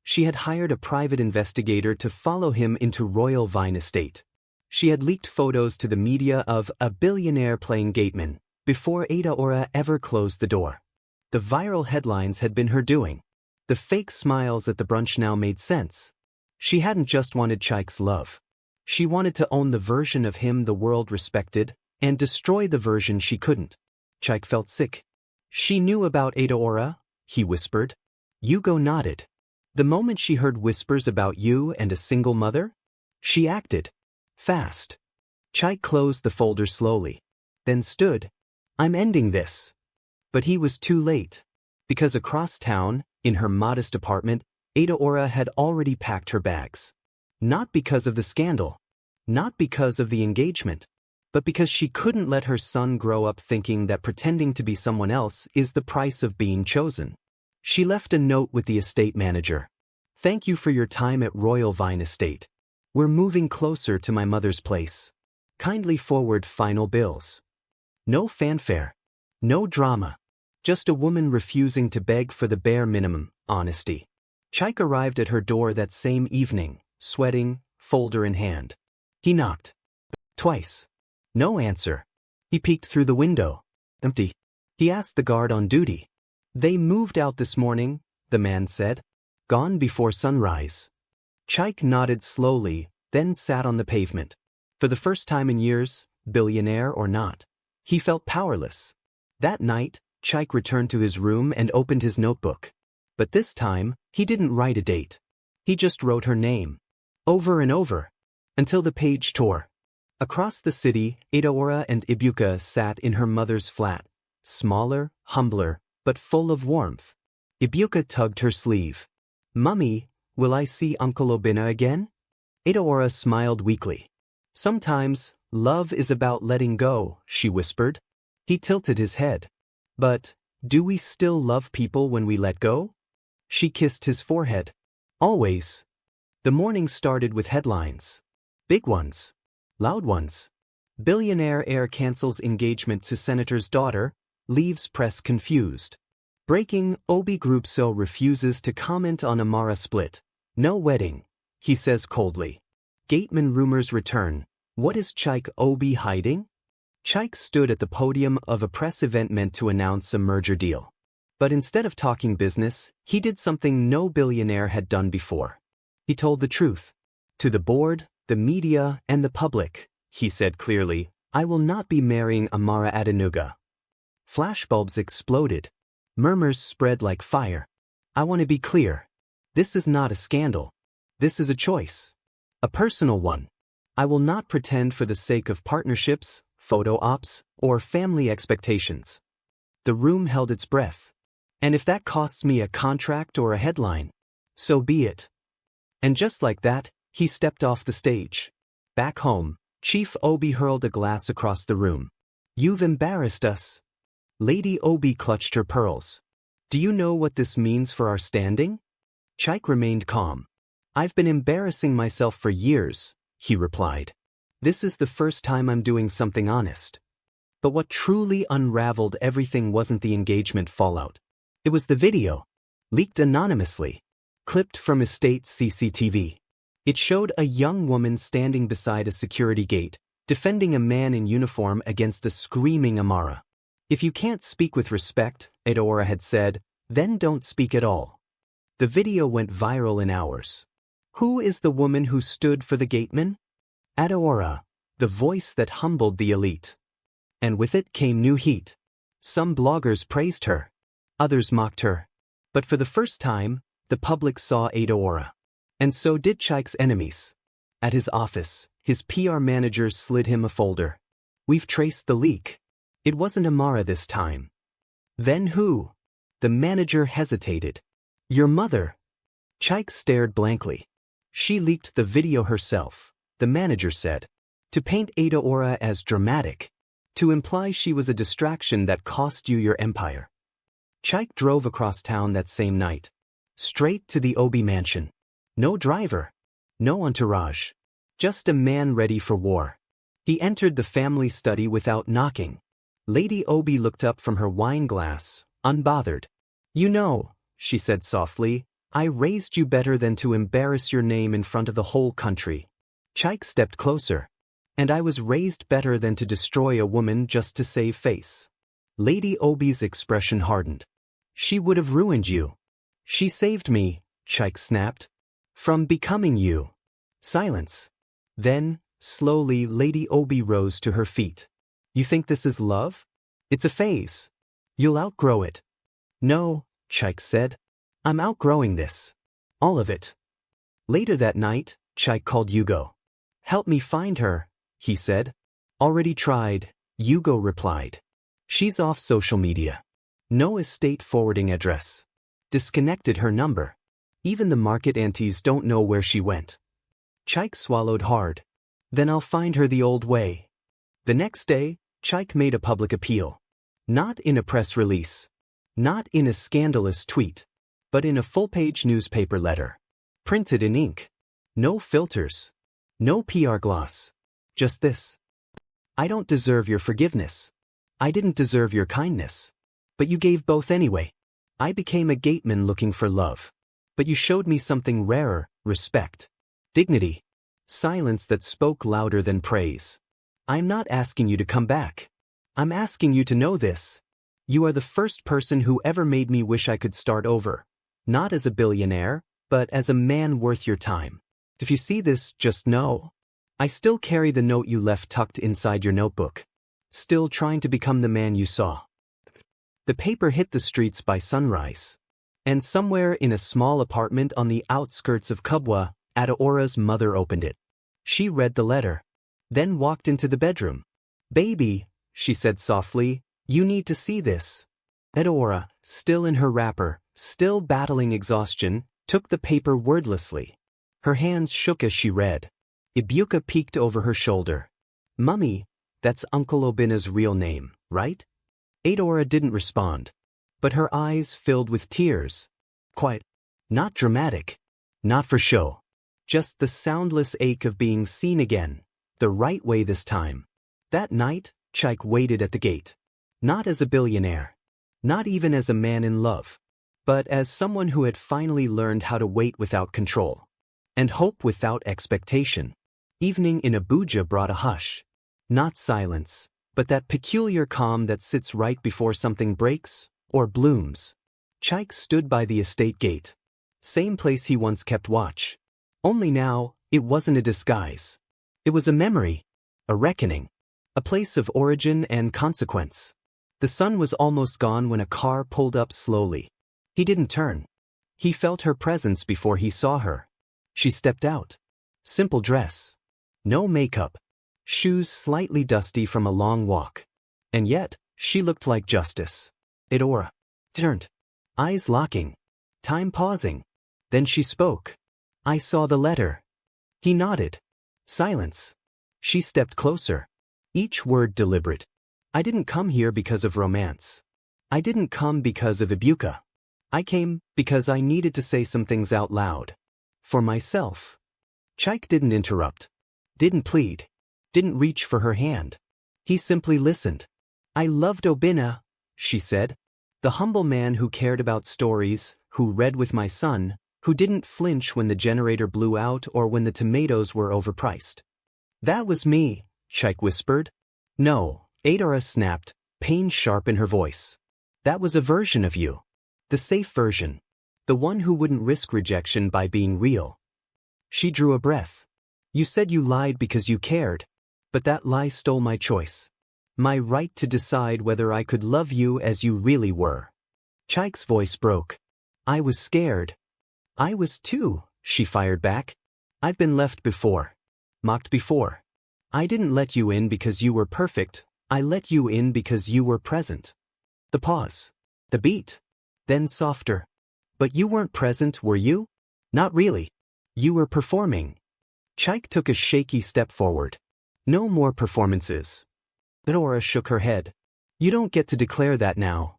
She had hired a private investigator to follow him into Royal Vine Estate. She had leaked photos to the media of a billionaire playing Gateman, before Edaora ever closed the door. The viral headlines had been her doing. The fake smiles at the brunch now made sense. She hadn't just wanted Chaik's love. She wanted to own the version of him the world respected, and destroy the version she couldn't. Chaik felt sick. She knew about Edaora, he whispered. Hugo nodded. The moment she heard whispers about you and a single mother, she acted. Fast. Chaik closed the folder slowly. Then stood. I'm ending this. But he was too late. Because across town, in her modest apartment, Edaora had already packed her bags. Not because of the scandal. Not because of the engagement. But because she couldn't let her son grow up thinking that pretending to be someone else is the price of being chosen. She left a note with the estate manager. Thank you for your time at Royal Vine Estate. We're moving closer to my mother's place. Kindly forward final bills. No fanfare. No drama. Just a woman refusing to beg for the bare minimum, honesty. Chaik arrived at her door that same evening, sweating, folder in hand. He knocked. Twice. No answer. He peeked through the window. Empty. He asked the guard on duty. They moved out this morning, the man said. Gone before sunrise. Chaik nodded slowly, then sat on the pavement. For the first time in years, billionaire or not, he felt powerless. That night, Chaik returned to his room and opened his notebook. But this time, he didn't write a date. He just wrote her name. Over and over. Until the page tore. Across the city, Adaora and Ibuka sat in her mother's flat. Smaller, humbler, but full of warmth. Ibuka tugged her sleeve. Mummy, will I see Uncle Obina again? Adaora smiled weakly. Sometimes, love is about letting go, she whispered. He tilted his head. But, do we still love people when we let go? She kissed his forehead. Always. The morning started with headlines. Big ones. Loud ones. Billionaire heir cancels engagement to senator's daughter, leaves press confused. Breaking, Obi Group So refuses to comment on Amara split. No wedding, he says coldly. Gateman rumors return. What is Chaik Obi hiding? Chaik stood at the podium of a press event meant to announce a merger deal. But instead of talking business, he did something no billionaire had done before. He told the truth. To the board, the media, and the public, he said clearly, I will not be marrying Amara Adenuga. Flashbulbs exploded. Murmurs spread like fire. I want to be clear. This is not a scandal. This is a choice. A personal one. I will not pretend for the sake of partnerships, photo ops, or family expectations. The room held its breath. And if that costs me a contract or a headline, so be it. And just like that, he stepped off the stage. Back home, Chief Obi hurled a glass across the room. You've embarrassed us. Lady Obi clutched her pearls. Do you know what this means for our standing? Chaik remained calm. I've been embarrassing myself for years, he replied. This is the first time I'm doing something honest. But what truly unraveled everything wasn't the engagement fallout. It was the video. Leaked anonymously. Clipped from estate's CCTV. It showed a young woman standing beside a security gate, defending a man in uniform against a screaming Amara. If you can't speak with respect, Adaora had said, then don't speak at all. The video went viral in hours. Who is the woman who stood for the Gateman? Adaora, the voice that humbled the elite. And with it came new heat. Some bloggers praised her. Others mocked her. But for the first time, the public saw Adaora. And so did Chaik's enemies. At his office, his PR manager slid him a folder. We've traced the leak. It wasn't Amara this time. Then who? The manager hesitated. Your mother. Chaik stared blankly. She leaked the video herself, the manager said. To paint Adaora as dramatic. To imply she was a distraction that cost you your empire. Chaik drove across town that same night. Straight to the Obi mansion. No driver. No entourage. Just a man ready for war. He entered the family study without knocking. Lady Obi looked up from her wine glass, unbothered. You know, she said softly, I raised you better than to embarrass your name in front of the whole country. Chaik stepped closer. And I was raised better than to destroy a woman just to save face. Lady Obi's expression hardened. She would have ruined you. She saved me, Chaik snapped. From becoming you. Silence. Then, slowly Lady Obi rose to her feet. You think this is love? It's a phase. You'll outgrow it. No, Chaik said. I'm outgrowing this. All of it. Later that night, Chaik called Hugo. Help me find her, he said. Already tried, Hugo replied. She's off social media. No estate forwarding address. Disconnected her number. Even the market aunties don't know where she went. Chaik swallowed hard. Then I'll find her the old way. The next day, Chaik made a public appeal. Not in a press release. Not in a scandalous tweet. But in a full-page newspaper letter. Printed in ink. No filters. No PR gloss. Just this. I don't deserve your forgiveness. I didn't deserve your kindness. But you gave both anyway. I became a gateman looking for love. But you showed me something rarer, respect. Dignity. Silence that spoke louder than praise. I'm not asking you to come back. I'm asking you to know this. You are the first person who ever made me wish I could start over. Not as a billionaire, but as a man worth your time. If you see this, just know. I still carry the note you left tucked inside your notebook. Still trying to become the man you saw. The paper hit the streets by sunrise. And somewhere in a small apartment on the outskirts of Kubwa, Adeora's mother opened it. She read the letter. Then walked into the bedroom. Baby, she said softly, you need to see this. Adeora, still in her wrapper, still battling exhaustion, took the paper wordlessly. Her hands shook as she read. Ibuka peeked over her shoulder. Mummy, that's Uncle Obina's real name, right? Adeora didn't respond. But her eyes filled with tears. Quiet. Not dramatic. Not for show. Just the soundless ache of being seen again. The right way this time. That night, Chaik waited at the gate. Not as a billionaire. Not even as a man in love. But as someone who had finally learned how to wait without control. And hope without expectation. Evening in Abuja brought a hush. Not silence, but that peculiar calm that sits right before something breaks or blooms. Chaik stood by the estate gate. Same place he once kept watch. Only now, it wasn't a disguise. It was a memory. A reckoning. A place of origin and consequence. The sun was almost gone when a car pulled up slowly. He didn't turn. He felt her presence before he saw her. She stepped out. Simple dress. No makeup. Shoes slightly dusty from a long walk. And yet, she looked like justice. Adeora turned. Eyes locking. Time pausing. Then she spoke. I saw the letter. He nodded. Silence. She stepped closer. Each word deliberate. I didn't come here because of romance. I didn't come because of Ibuka. I came because I needed to say some things out loud. For myself. Chaik didn't interrupt. Didn't plead. Didn't reach for her hand. He simply listened. I loved Obina, she said. The humble man who cared about stories, who read with my son, who didn't flinch when the generator blew out or when the tomatoes were overpriced. That was me, Chaik whispered. No, Adeora snapped, pain sharp in her voice. That was a version of you. The safe version. The one who wouldn't risk rejection by being real. She drew a breath. You said you lied because you cared, but that lie stole my choice. My right to decide whether I could love you as you really were. Chaik's voice broke. I was scared. I was too, she fired back. I've been left before. Mocked before. I didn't let you in because you were perfect, I let you in because you were present. The pause. The beat. Then softer. But you weren't present, were you? Not really. You were performing. Chaik took a shaky step forward. No more performances. Adeora shook her head. You don't get to declare that now.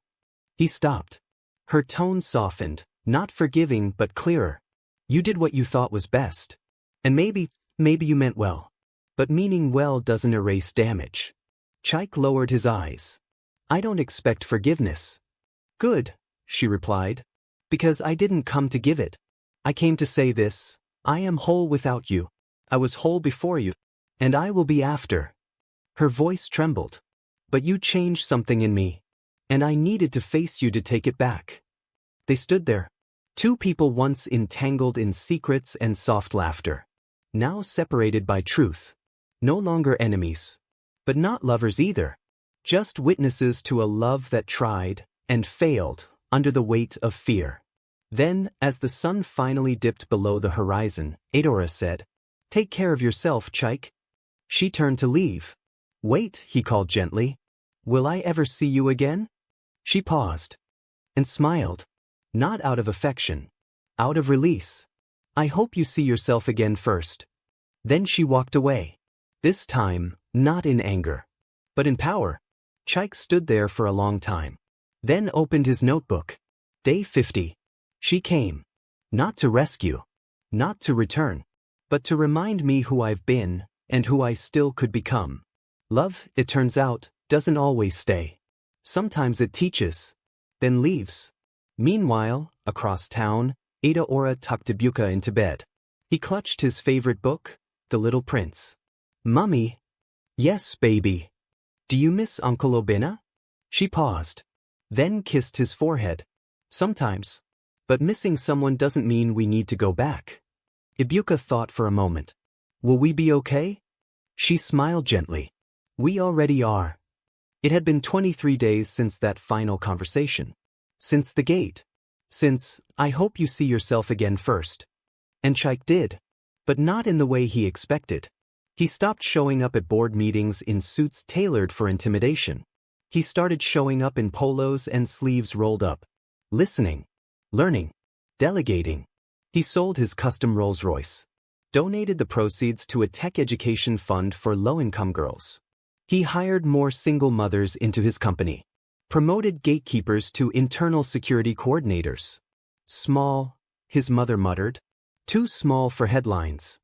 He stopped. Her tone softened, not forgiving but clearer. You did what you thought was best. And maybe you meant well. But meaning well doesn't erase damage. Chaik lowered his eyes. I don't expect forgiveness. Good, she replied. Because I didn't come to give it. I came to say this. I am whole without you. I was whole before you. And I will be after. Her voice trembled. But you changed something in me. And I needed to face you to take it back. They stood there. Two people once entangled in secrets and soft laughter. Now separated by truth. No longer enemies. But not lovers either. Just witnesses to a love that tried and failed under the weight of fear. Then, as the sun finally dipped below the horizon, Adeora said, Take care of yourself, Chaik. She turned to leave. Wait, he called gently. Will I ever see you again? She paused. And smiled. Not out of affection. Out of release. I hope you see yourself again first. Then she walked away. This time, not in anger. But in power. Chaik stood there for a long time. Then opened his notebook. Day 50. She came. Not to rescue. Not to return. But to remind me who I've been, and who I still could become. Love, it turns out, doesn't always stay. Sometimes it teaches. Then leaves. Meanwhile, across town, Adeora tucked Ibuka into bed. He clutched his favorite book, The Little Prince. Mummy. Yes, baby. Do you miss Uncle Obina? She paused, then kissed his forehead. Sometimes. But missing someone doesn't mean we need to go back. Ibuka thought for a moment. Will we be okay? She smiled gently. We already are. It had been 23 days since that final conversation. Since the gate. Since, I hope you see yourself again first. And Chaik did. But not in the way he expected. He stopped showing up at board meetings in suits tailored for intimidation. He started showing up in polos and sleeves rolled up. Listening. Learning. Delegating. He sold his custom Rolls-Royce. Donated the proceeds to a tech education fund for low-income girls. He hired more single mothers into his company. Promoted gatekeepers to internal security coordinators. Small, his mother muttered. Too small for headlines.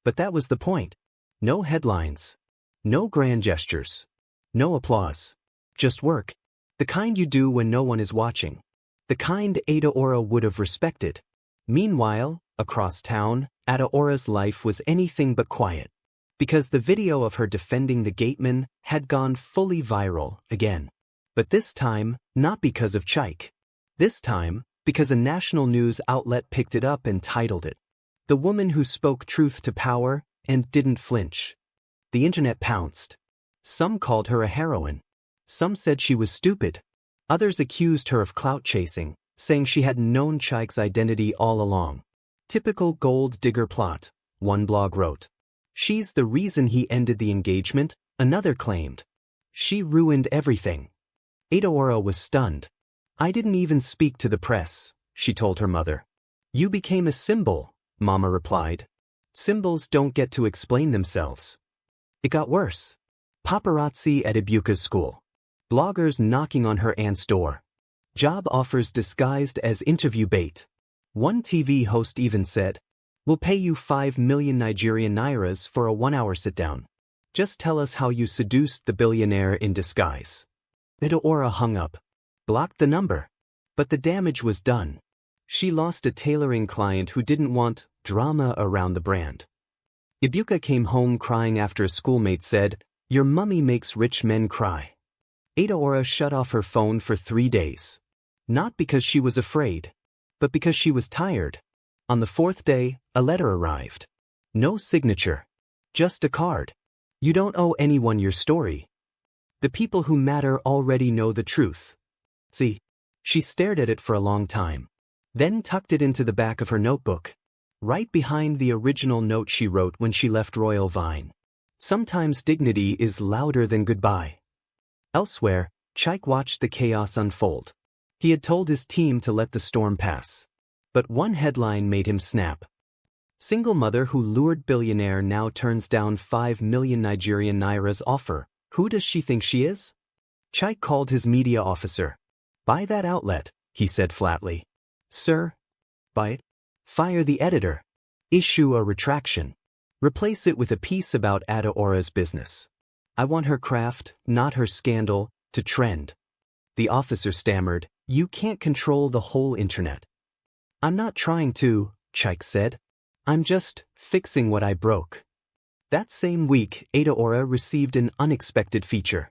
But that was the point. No headlines. No grand gestures. No applause. Just work. The kind you do when no one is watching. The kind Ada Ora would have respected. Meanwhile, across town, Ada Ora's life was anything but quiet. Because the video of her defending the Gateman had gone fully viral again. But this time, not because of Chaik. This time, because a national news outlet picked it up and titled it, "The Woman Who Spoke Truth to Power and Didn't Flinch." The internet pounced. Some called her a heroine. Some said she was stupid. Others accused her of clout chasing, saying she had known Chaik's identity all along. Typical gold digger plot, one blog wrote. She's the reason he ended the engagement, another claimed. She ruined everything. Ada Ora was stunned. I didn't even speak to the press, she told her mother. You became a symbol, Mama replied. Symbols don't get to explain themselves. It got worse. Paparazzi at Ibuka's school. Bloggers knocking on her aunt's door. Job offers disguised as interview bait. One TV host even said, "We'll pay you 5 million Nigerian nairas for a 1-hour sit-down. Just tell us how you seduced the billionaire in disguise." Ada Ora hung up. Blocked the number. But the damage was done. She lost a tailoring client who didn't want drama around the brand. Ibuka came home crying after a schoolmate said, "Your mummy makes rich men cry." Ada Ora shut off her phone for 3 days. Not because she was afraid, but because she was tired. On the 4th day, a letter arrived. No signature. Just a card. You don't owe anyone your story. The people who matter already know the truth. See, she stared at it for a long time. Then tucked it into the back of her notebook. Right behind the original note she wrote when she left Royal Vine. Sometimes dignity is louder than goodbye. Elsewhere, Chaik watched the chaos unfold. He had told his team to let the storm pass. But one headline made him snap. Single mother who lured billionaire now turns down 5 million Nigerian nairas offer. Who does she think she is? Chaik called his media officer. Buy that outlet, he said flatly. Sir? Buy it? Fire the editor. Issue a retraction. Replace it with a piece about Ada Ora's business. I want her craft, not her scandal, to trend. The officer stammered, You can't control the whole internet. I'm not trying to, Chaik said. I'm just fixing what I broke. That same week, Ada Ora received an unexpected feature.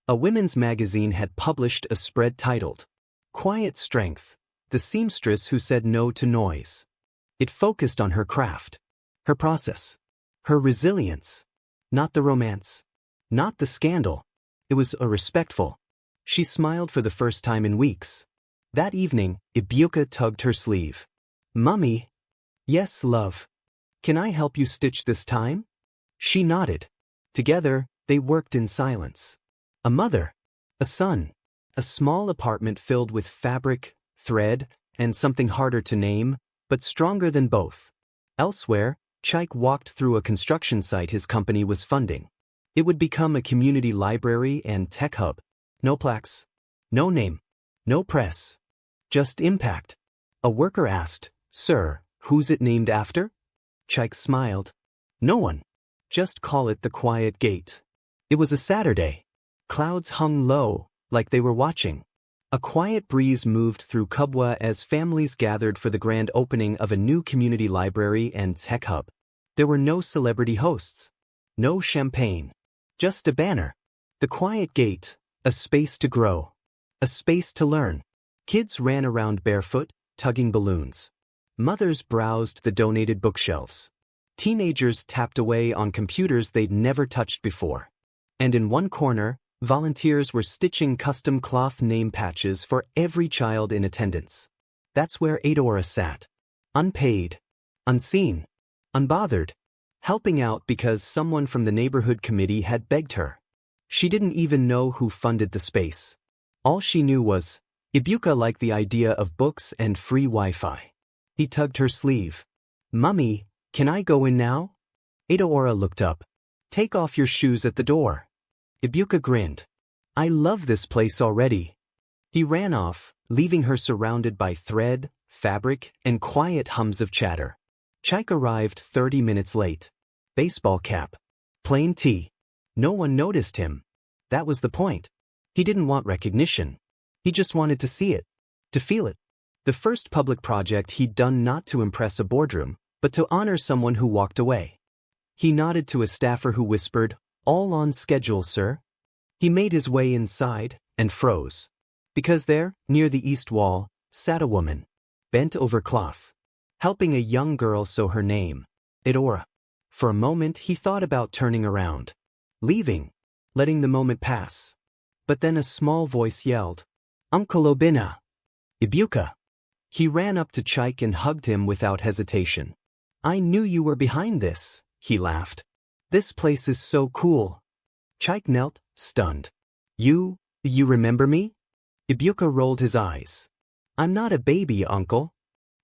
A women's magazine had published a spread titled, Quiet Strength, the seamstress who said no to noise. It focused on her craft, her process, her resilience, not the romance. Not the scandal. It was a respectful. She smiled for the first time in weeks. That evening, Ibuka tugged her sleeve. Mummy? Yes, love. Can I help you stitch this time? She nodded. Together, they worked in silence. A mother. A son. A small apartment filled with fabric, thread, and something harder to name, but stronger than both. Elsewhere, Chaik walked through a construction site his company was funding. It would become a community library and tech hub. No plaques. No name. No press. Just impact. A worker asked, Sir, who's it named after? Chaik smiled. No one. Just call it the Quiet Gate. It was a Saturday. Clouds hung low, like they were watching. A quiet breeze moved through Kubwa as families gathered for the grand opening of a new community library and tech hub. There were no celebrity hosts. No champagne. Just a banner. The quiet gate, a space to grow. A space to learn. Kids ran around barefoot, tugging balloons. Mothers browsed the donated bookshelves. Teenagers tapped away on computers they'd never touched before. And in one corner, volunteers were stitching custom cloth name patches for every child in attendance. That's where Adora sat. Unpaid. Unseen. Unbothered. Helping out because someone from the neighborhood committee had begged her. She didn't even know who funded the space. All she knew was, Ibuka liked the idea of books and free Wi-Fi. He tugged her sleeve. "Mummy, can I go in now?" Adora looked up. "Take off your shoes at the door." Ibuka grinned. "I love this place already." He ran off, leaving her surrounded by thread, fabric, and quiet hums of chatter. Chaik arrived 30 minutes late. Baseball cap. Plain tee. No one noticed him. That was the point. He didn't want recognition. He just wanted to see it. To feel it. The first public project he'd done not to impress a boardroom, but to honor someone who walked away. He nodded to a staffer who whispered, "All on schedule, sir." He made his way inside, and froze. Because there, near the east wall, sat a woman. Bent over cloth. Helping a young girl sew her name. Adora. For a moment he thought about turning around. Leaving. Letting the moment pass. But then a small voice yelled, "Uncle Obina!" "Ibuka!" He ran up to Chaik and hugged him without hesitation. "I knew you were behind this," he laughed. "This place is so cool." Chaik knelt, stunned. You remember me?" Ibuka rolled his eyes. "I'm not a baby, uncle."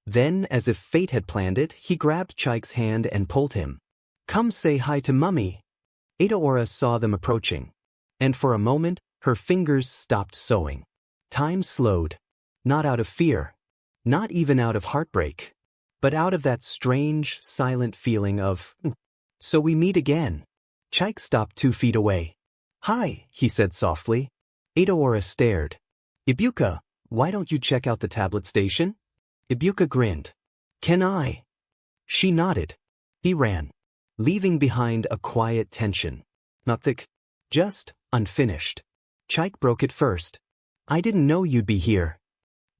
Then, as if fate had planned it, he grabbed Chaik's hand and pulled him. "Come say hi to Mummy." Adora saw them approaching. And for a moment, her fingers stopped sewing. Time slowed. Not out of fear. Not even out of heartbreak. But out of that strange, silent feeling of, "So we meet again." Chaik stopped 2 feet away. "Hi," he said softly. Adora stared. "Ibuka, why don't you check out the tablet station?" Ibuka grinned. "Can I?" She nodded. He ran. Leaving behind a quiet tension. Not thick. Just unfinished. Chaik broke it first. "I didn't know you'd be here."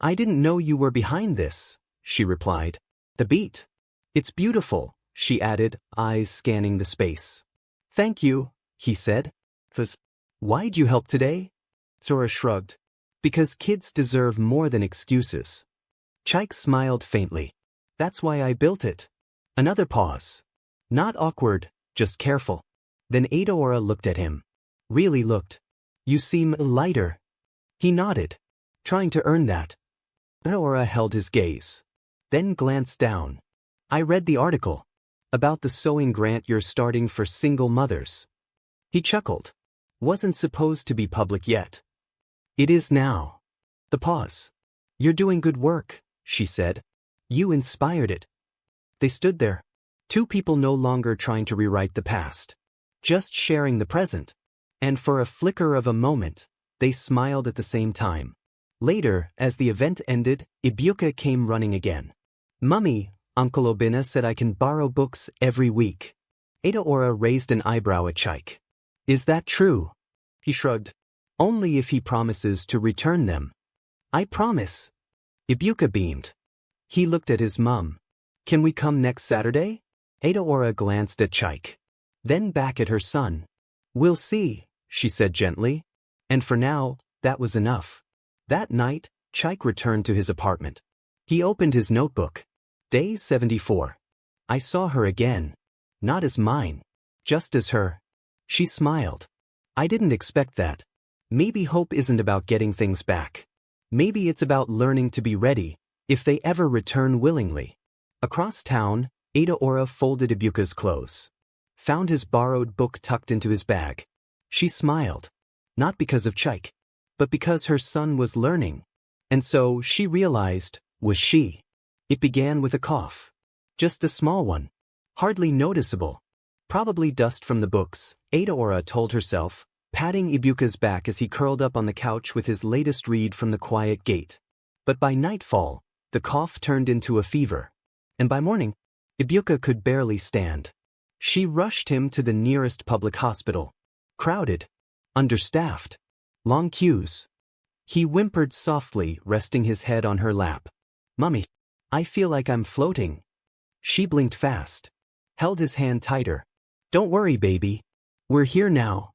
"I didn't know you were behind this," she replied. "The beat. It's beautiful," she added, eyes scanning the space. "Thank you," he said. "Why'd you help today?" Zora shrugged. "Because kids deserve more than excuses." Chaik smiled faintly. "That's why I built it." Another pause. Not awkward, just careful. Then Adora looked at him. Really looked. "You seem lighter." He nodded. "Trying to earn that." Adora held his gaze. Then glanced down. "I read the article. About the sewing grant you're starting for single mothers." He chuckled. "Wasn't supposed to be public yet." "It is now." The pause. "You're doing good work," she said. "You inspired it." They stood there. 2 people no longer trying to rewrite the past. Just sharing the present. And for a flicker of a moment, they smiled at the same time. Later, as the event ended, Ibuka came running again. "Mummy, Uncle Obina said I can borrow books every week." Adora raised an eyebrow at Chaik. "Is that true?" He shrugged. "Only if he promises to return them." "I promise." Ibuka beamed. He looked at his mum. "Can we come next Saturday?" Adora glanced at Chaik. Then back at her son. "We'll see," she said gently. And for now, that was enough. That night, Chaik returned to his apartment. He opened his notebook. Day 74. "I saw her again. Not as mine. Just as her." She smiled. "I didn't expect that. Maybe hope isn't about getting things back. Maybe it's about learning to be ready, if they ever return willingly." Across town, Adora folded Ibuka's clothes. Found his borrowed book tucked into his bag. She smiled. Not because of Chaik, but because her son was learning. And so, she realized, was she. It began with a cough. Just a small one. Hardly noticeable. Probably dust from the books, Adora told herself, patting Ibuka's back as he curled up on the couch with his latest read from the quiet gate. But by nightfall, the cough turned into a fever. And by morning, Ibuka could barely stand. She rushed him to the nearest public hospital. Crowded. understaffed, long queues. He whimpered softly, resting his head on her lap. Mummy, I feel like I'm floating. She blinked fast, held his hand tighter. Don't worry, baby. We're here now.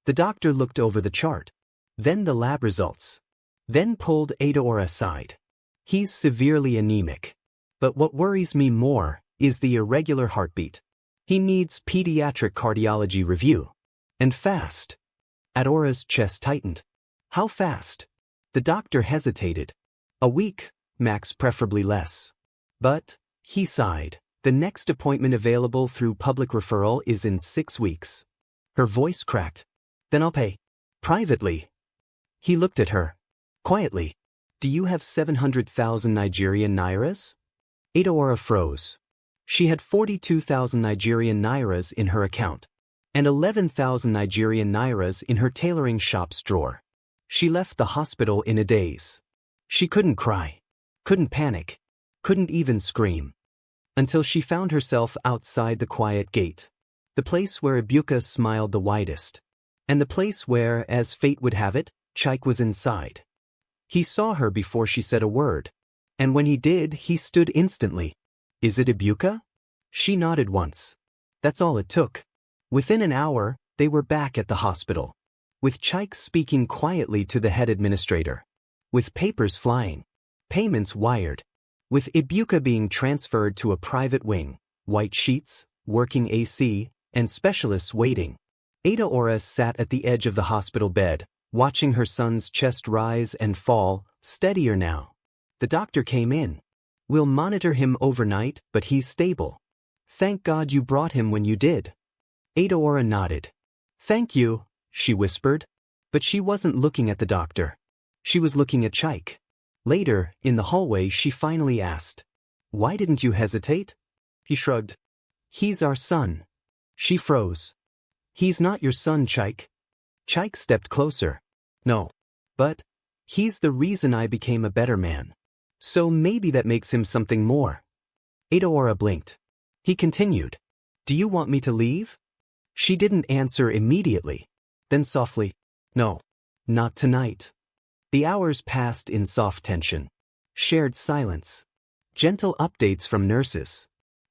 The doctor looked over the chart, then the lab results, then pulled Adaora aside. He's severely anemic. But what worries me more is the irregular heartbeat. He needs pediatric cardiology review. And fast. Adaora's chest tightened. How fast? The doctor hesitated. A week, max, preferably less. But, he sighed, the next appointment available through public referral is in 6 weeks. Her voice cracked. Then I'll pay. Privately. He looked at her. Quietly. Do you have 700,000 Nigerian nairas? Adaora froze. She had 42,000 Nigerian nairas in her account, and 11,000 Nigerian nairas in her tailoring shop's drawer. She left the hospital in a daze. She couldn't cry, couldn't panic, couldn't even scream. Until she found herself outside the quiet gate. The place where Ibuka smiled the widest. And the place where, as fate would have it, Chaik was inside. He saw her before she said a word. And when he did, he stood instantly. Is it Ibuka? She nodded once. That's all it took. Within an hour, they were back at the hospital. With Chaik speaking quietly to the head administrator. With papers flying. Payments wired. With Ibuka being transferred to a private wing. White sheets, working AC, and specialists waiting. Adaora sat at the edge of the hospital bed, watching her son's chest rise and fall, steadier now. The doctor came in. We'll monitor him overnight, but he's stable. Thank God you brought him when you did. Adaora nodded. Thank you, she whispered. But she wasn't looking at the doctor. She was looking at Chaik. Later, in the hallway, she finally asked, Why didn't you hesitate? He shrugged. He's our son. She froze. He's not your son, Chaik. Chaik stepped closer. No. But he's the reason I became a better man. So maybe that makes him something more. Adaora blinked. He continued. Do you want me to leave? She didn't answer immediately. Then softly, No. Not tonight. The hours passed in soft tension. Shared silence. Gentle updates from nurses.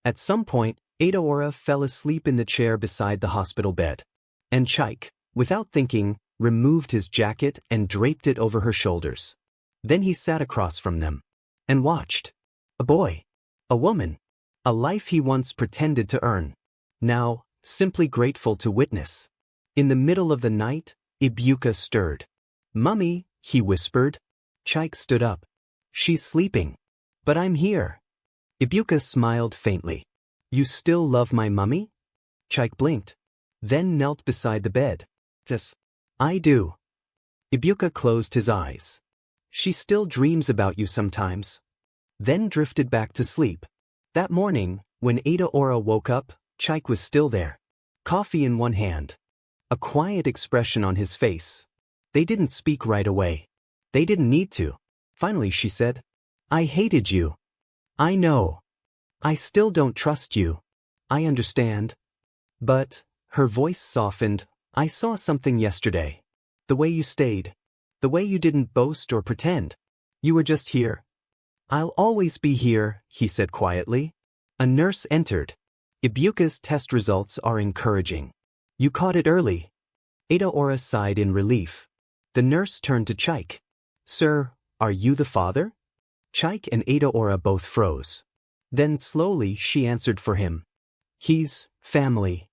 At some point, Adaora fell asleep in the chair beside the hospital bed. And Chaik, without thinking, removed his jacket and draped it over her shoulders. Then he sat across from them. And watched. A boy. A woman. A life he once pretended to earn. Now, simply grateful to witness. In the middle of the night, Ibuka stirred. Mummy, he whispered. Chaik stood up. She's sleeping. But I'm here. Ibuka smiled faintly. You still love my mummy? Chaik blinked. Then knelt beside the bed. Yes. I do. Ibuka closed his eyes. She still dreams about you sometimes. Then drifted back to sleep. That morning, when Adaora woke up, Chaik was still there. Coffee in one hand. A quiet expression on his face. They didn't speak right away. They didn't need to. Finally she said, I hated you. I know. I still don't trust you. I understand. But, her voice softened, I saw something yesterday. The way you stayed. The way you didn't boast or pretend. You were just here. I'll always be here, he said quietly. A nurse entered. Ibuka's test results are encouraging. You caught it early. Adaora sighed in relief. The nurse turned to Chaik. Sir, are you the father? Chaik and Adaora both froze. Then slowly she answered for him. He's family.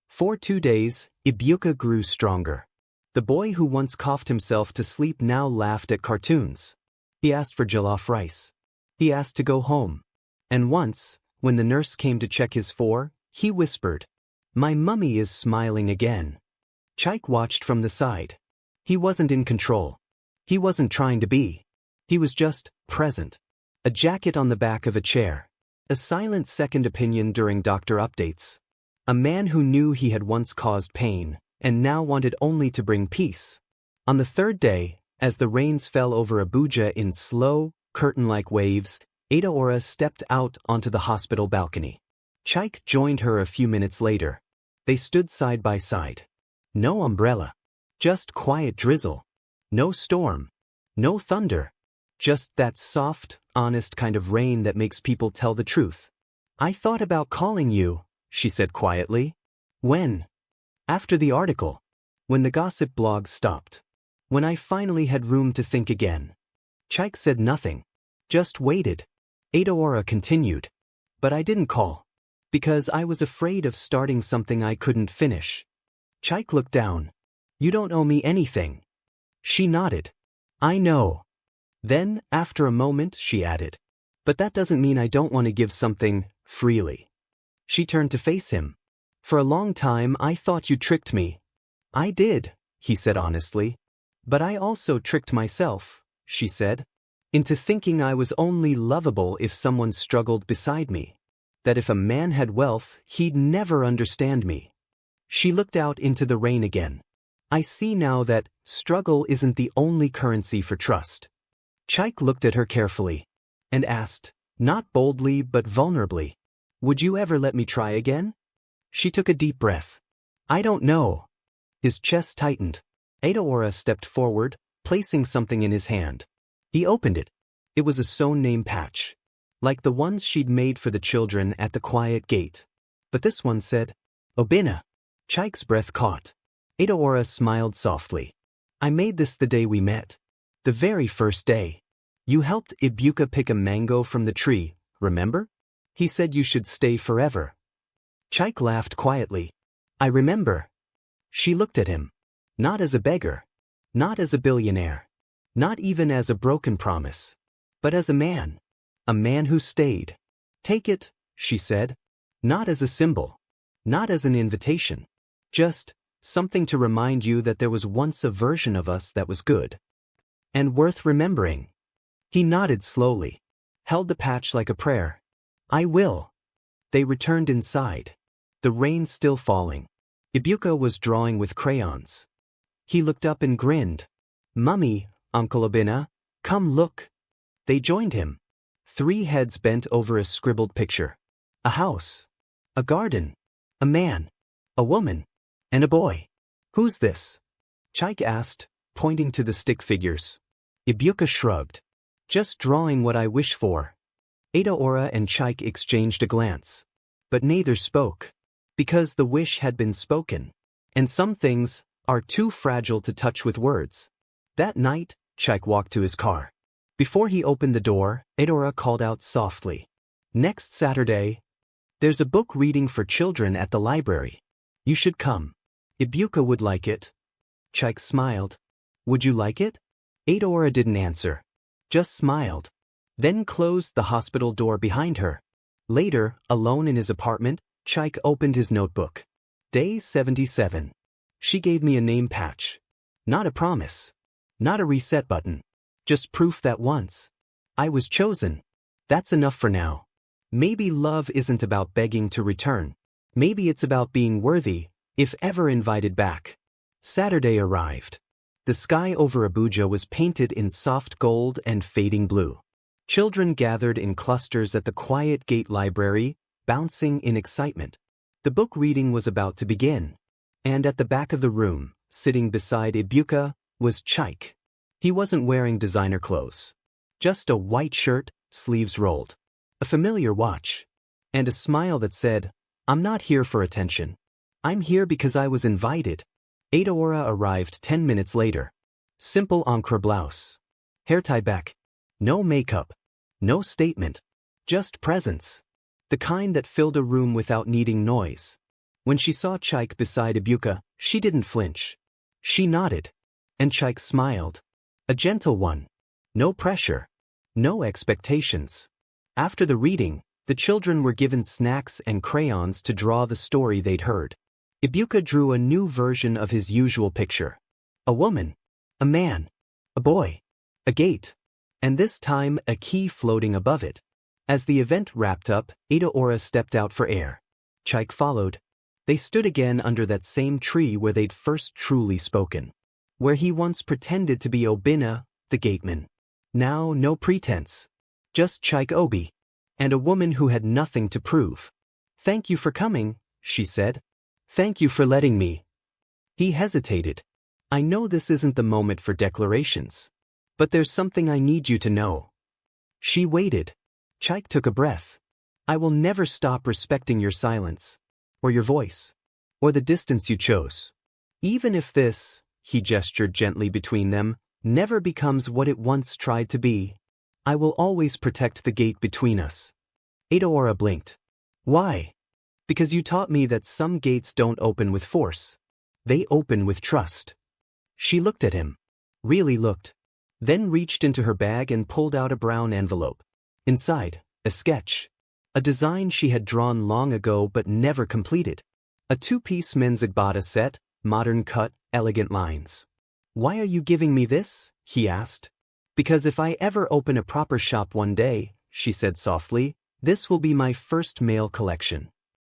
For 2 days, Ibuka grew stronger. The boy who once coughed himself to sleep now laughed at cartoons. He asked for jollof rice. He asked to go home. And once, when the nurse came to check his he whispered, My mummy is smiling again. Chaik watched from the side. He wasn't in control. He wasn't trying to be. He was just present. A jacket on the back of a chair. A silent second opinion during doctor updates. A man who knew he had once caused pain, and now wanted only to bring peace. On the 3rd day, as the rains fell over Abuja in slow, curtain-like waves, Adaora stepped out onto the hospital balcony. Chaik joined her a few minutes later. They stood side by side. No umbrella. Just quiet drizzle. No storm. No thunder. Just that soft, honest kind of rain that makes people tell the truth. I thought about calling you, she said quietly. When? After the article. When the gossip blog stopped. When I finally had room to think again. Chaik said nothing. Just waited. Aora continued. But I didn't call. Because I was afraid of starting something I couldn't finish. Chaik looked down. You don't owe me anything. She nodded. I know. Then, after a moment, she added. But that doesn't mean I don't want to give something, freely. She turned to face him. For a long time I thought you tricked me. I did, he said honestly. But I also tricked myself, she said, into thinking I was only lovable if someone struggled beside me. That if a man had wealth, he'd never understand me. She looked out into the rain again. I see now that struggle isn't the only currency for trust. Chaik looked at her carefully and asked, not boldly but vulnerably, would you ever let me try again? She took a deep breath. I don't know. His chest tightened. Aora stepped forward, placing something in his hand. He opened it. It was a sewn name patch, like the ones she'd made for the children at the quiet gate. But this one said, Obina. Chaik's breath caught. Aora smiled softly. I made this the day we met. The very first day. You helped Ibuka pick a mango from the tree, remember? He said you should stay forever. Chaik laughed quietly. I remember. She looked at him. Not as a beggar. Not as a billionaire. Not even as a broken promise. But as a man. A man who stayed. Take it, she said. Not as a symbol. Not as an invitation. Just something to remind you that there was once a version of us that was good. And worth remembering. He nodded slowly. Held the patch like a prayer. I will. They returned inside. The rain still falling. Ibuka was drawing with crayons. He looked up and grinned. Mummy, Uncle Obina, come look. They joined him. 3 heads bent over a scribbled picture. A house. A garden. A man. A woman. And a boy. Who's this? Chaik asked, pointing to the stick figures. Ibuka shrugged. Just drawing what I wish for. Aora and Chaik exchanged a glance. But neither spoke. Because the wish had been spoken. And some things are too fragile to touch with words. That night, Chaik walked to his car. Before he opened the door, Aora called out softly. Next Saturday, there's a book reading for children at the library. You should come. Ibuka would like it. Chaik smiled. Would you like it? Aora didn't answer. Just smiled. Then closed the hospital door behind her. Later, alone in his apartment, Chaik opened his notebook. Day 77. She gave me a name patch. Not a promise. Not a reset button. Just proof that once I was chosen. That's enough for now. Maybe love isn't about begging to return. Maybe it's about being worthy, if ever invited back. Saturday arrived. The sky over Abuja was painted in soft gold and fading blue. Children gathered in clusters at the quiet gate library, bouncing in excitement. The book reading was about to begin. And at the back of the room, sitting beside Ibuka, was Chaik. He wasn't wearing designer clothes. Just a white shirt, sleeves rolled. A familiar watch. And a smile that said, I'm not here for attention. I'm here because I was invited. Aora arrived 10 minutes later. Simple encre blouse. Hair tied back. No makeup. No statement. Just presence. The kind that filled a room without needing noise. When she saw Chaik beside Ibuka, she didn't flinch. She nodded. And Chaik smiled. A gentle one. No pressure. No expectations. After the reading, the children were given snacks and crayons to draw the story they'd heard. Ibuka drew a new version of his usual picture. A woman. A man. A boy. A gate. And this time a key floating above it. As the event wrapped up, Aora stepped out for air. Chaik followed. They stood again under that same tree where they'd first truly spoken. Where he once pretended to be Obina, the gateman. Now no pretense. Just Chaik Obi. And a woman who had nothing to prove. Thank you for coming, she said. Thank you for letting me. He hesitated. I know this isn't the moment for declarations. But there's something I need you to know. She waited. Chaik took a breath. I will never stop respecting your silence. Or your voice. Or the distance you chose. Even if this, he gestured gently between them, never becomes what it once tried to be. I will always protect the gate between us. Edoora blinked. Why? Because you taught me that some gates don't open with force. They open with trust. She looked at him. Really looked. Then reached into her bag and pulled out a brown envelope. Inside, a sketch. A design she had drawn long ago but never completed. A two-piece men's agbada set, modern cut, elegant lines. Why are you giving me this? He asked. Because if I ever open a proper shop one day, she said softly, this will be my first male collection.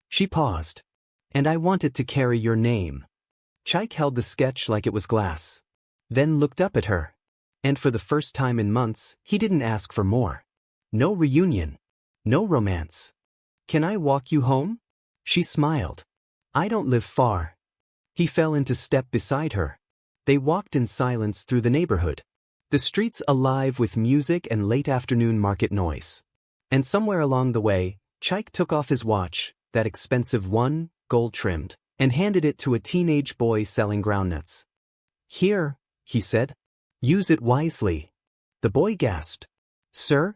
She paused. And I want it to carry your name. Chaik held the sketch like it was glass. Then looked up at her. And for the first time in months, he didn't ask for more. No reunion. No romance. Can I walk you home? She smiled. I don't live far. He fell into step beside her. They walked in silence through the neighborhood. The streets alive with music and late afternoon market noise. And somewhere along the way, Chaik took off his watch, that expensive one, gold-trimmed, and handed it to a teenage boy selling groundnuts. Here, he said. Use it wisely. The boy gasped. Sir?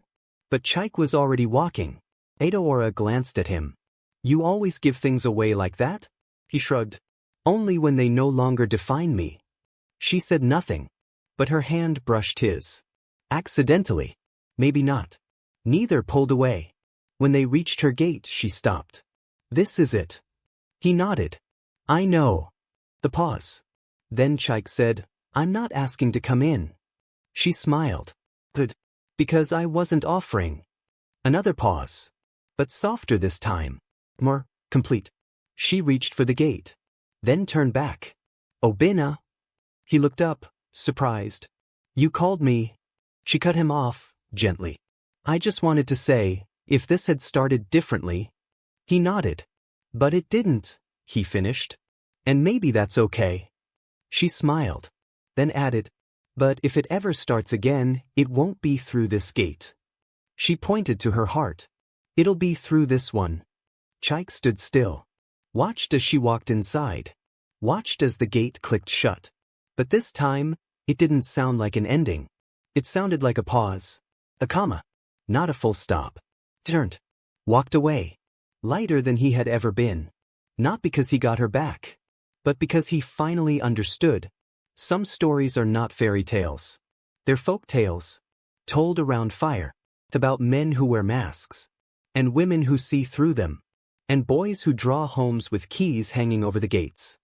But Chaik was already walking. Edoora glanced at him. You always give things away like that? He shrugged. Only when they no longer define me. She said nothing. But her hand brushed his. Accidentally. Maybe not. Neither pulled away. When they reached her gate, she stopped. This is it. He nodded. I know. The pause. Then Chaik said, I'm not asking to come in. She smiled. But, because I wasn't offering. Another pause. But softer this time. More complete. She reached for the gate. Then turned back. Obina. He looked up, surprised. You called me. She cut him off, gently. I just wanted to say, if this had started differently. He nodded. But it didn't, he finished. And maybe that's okay. She smiled. Then added, but if it ever starts again, it won't be through this gate. She pointed to her heart. It'll be through this one. Chaik stood still. Watched as she walked inside. Watched as the gate clicked shut. But this time, it didn't sound like an ending. It sounded like a pause. A comma. Not a full stop. Turned. Walked away. Lighter than he had ever been. Not because he got her back. But because he finally understood. Some stories are not fairy tales. They're folk tales. Told around fire. About men who wear masks. And women who see through them. And boys who draw homes with keys hanging over the gates.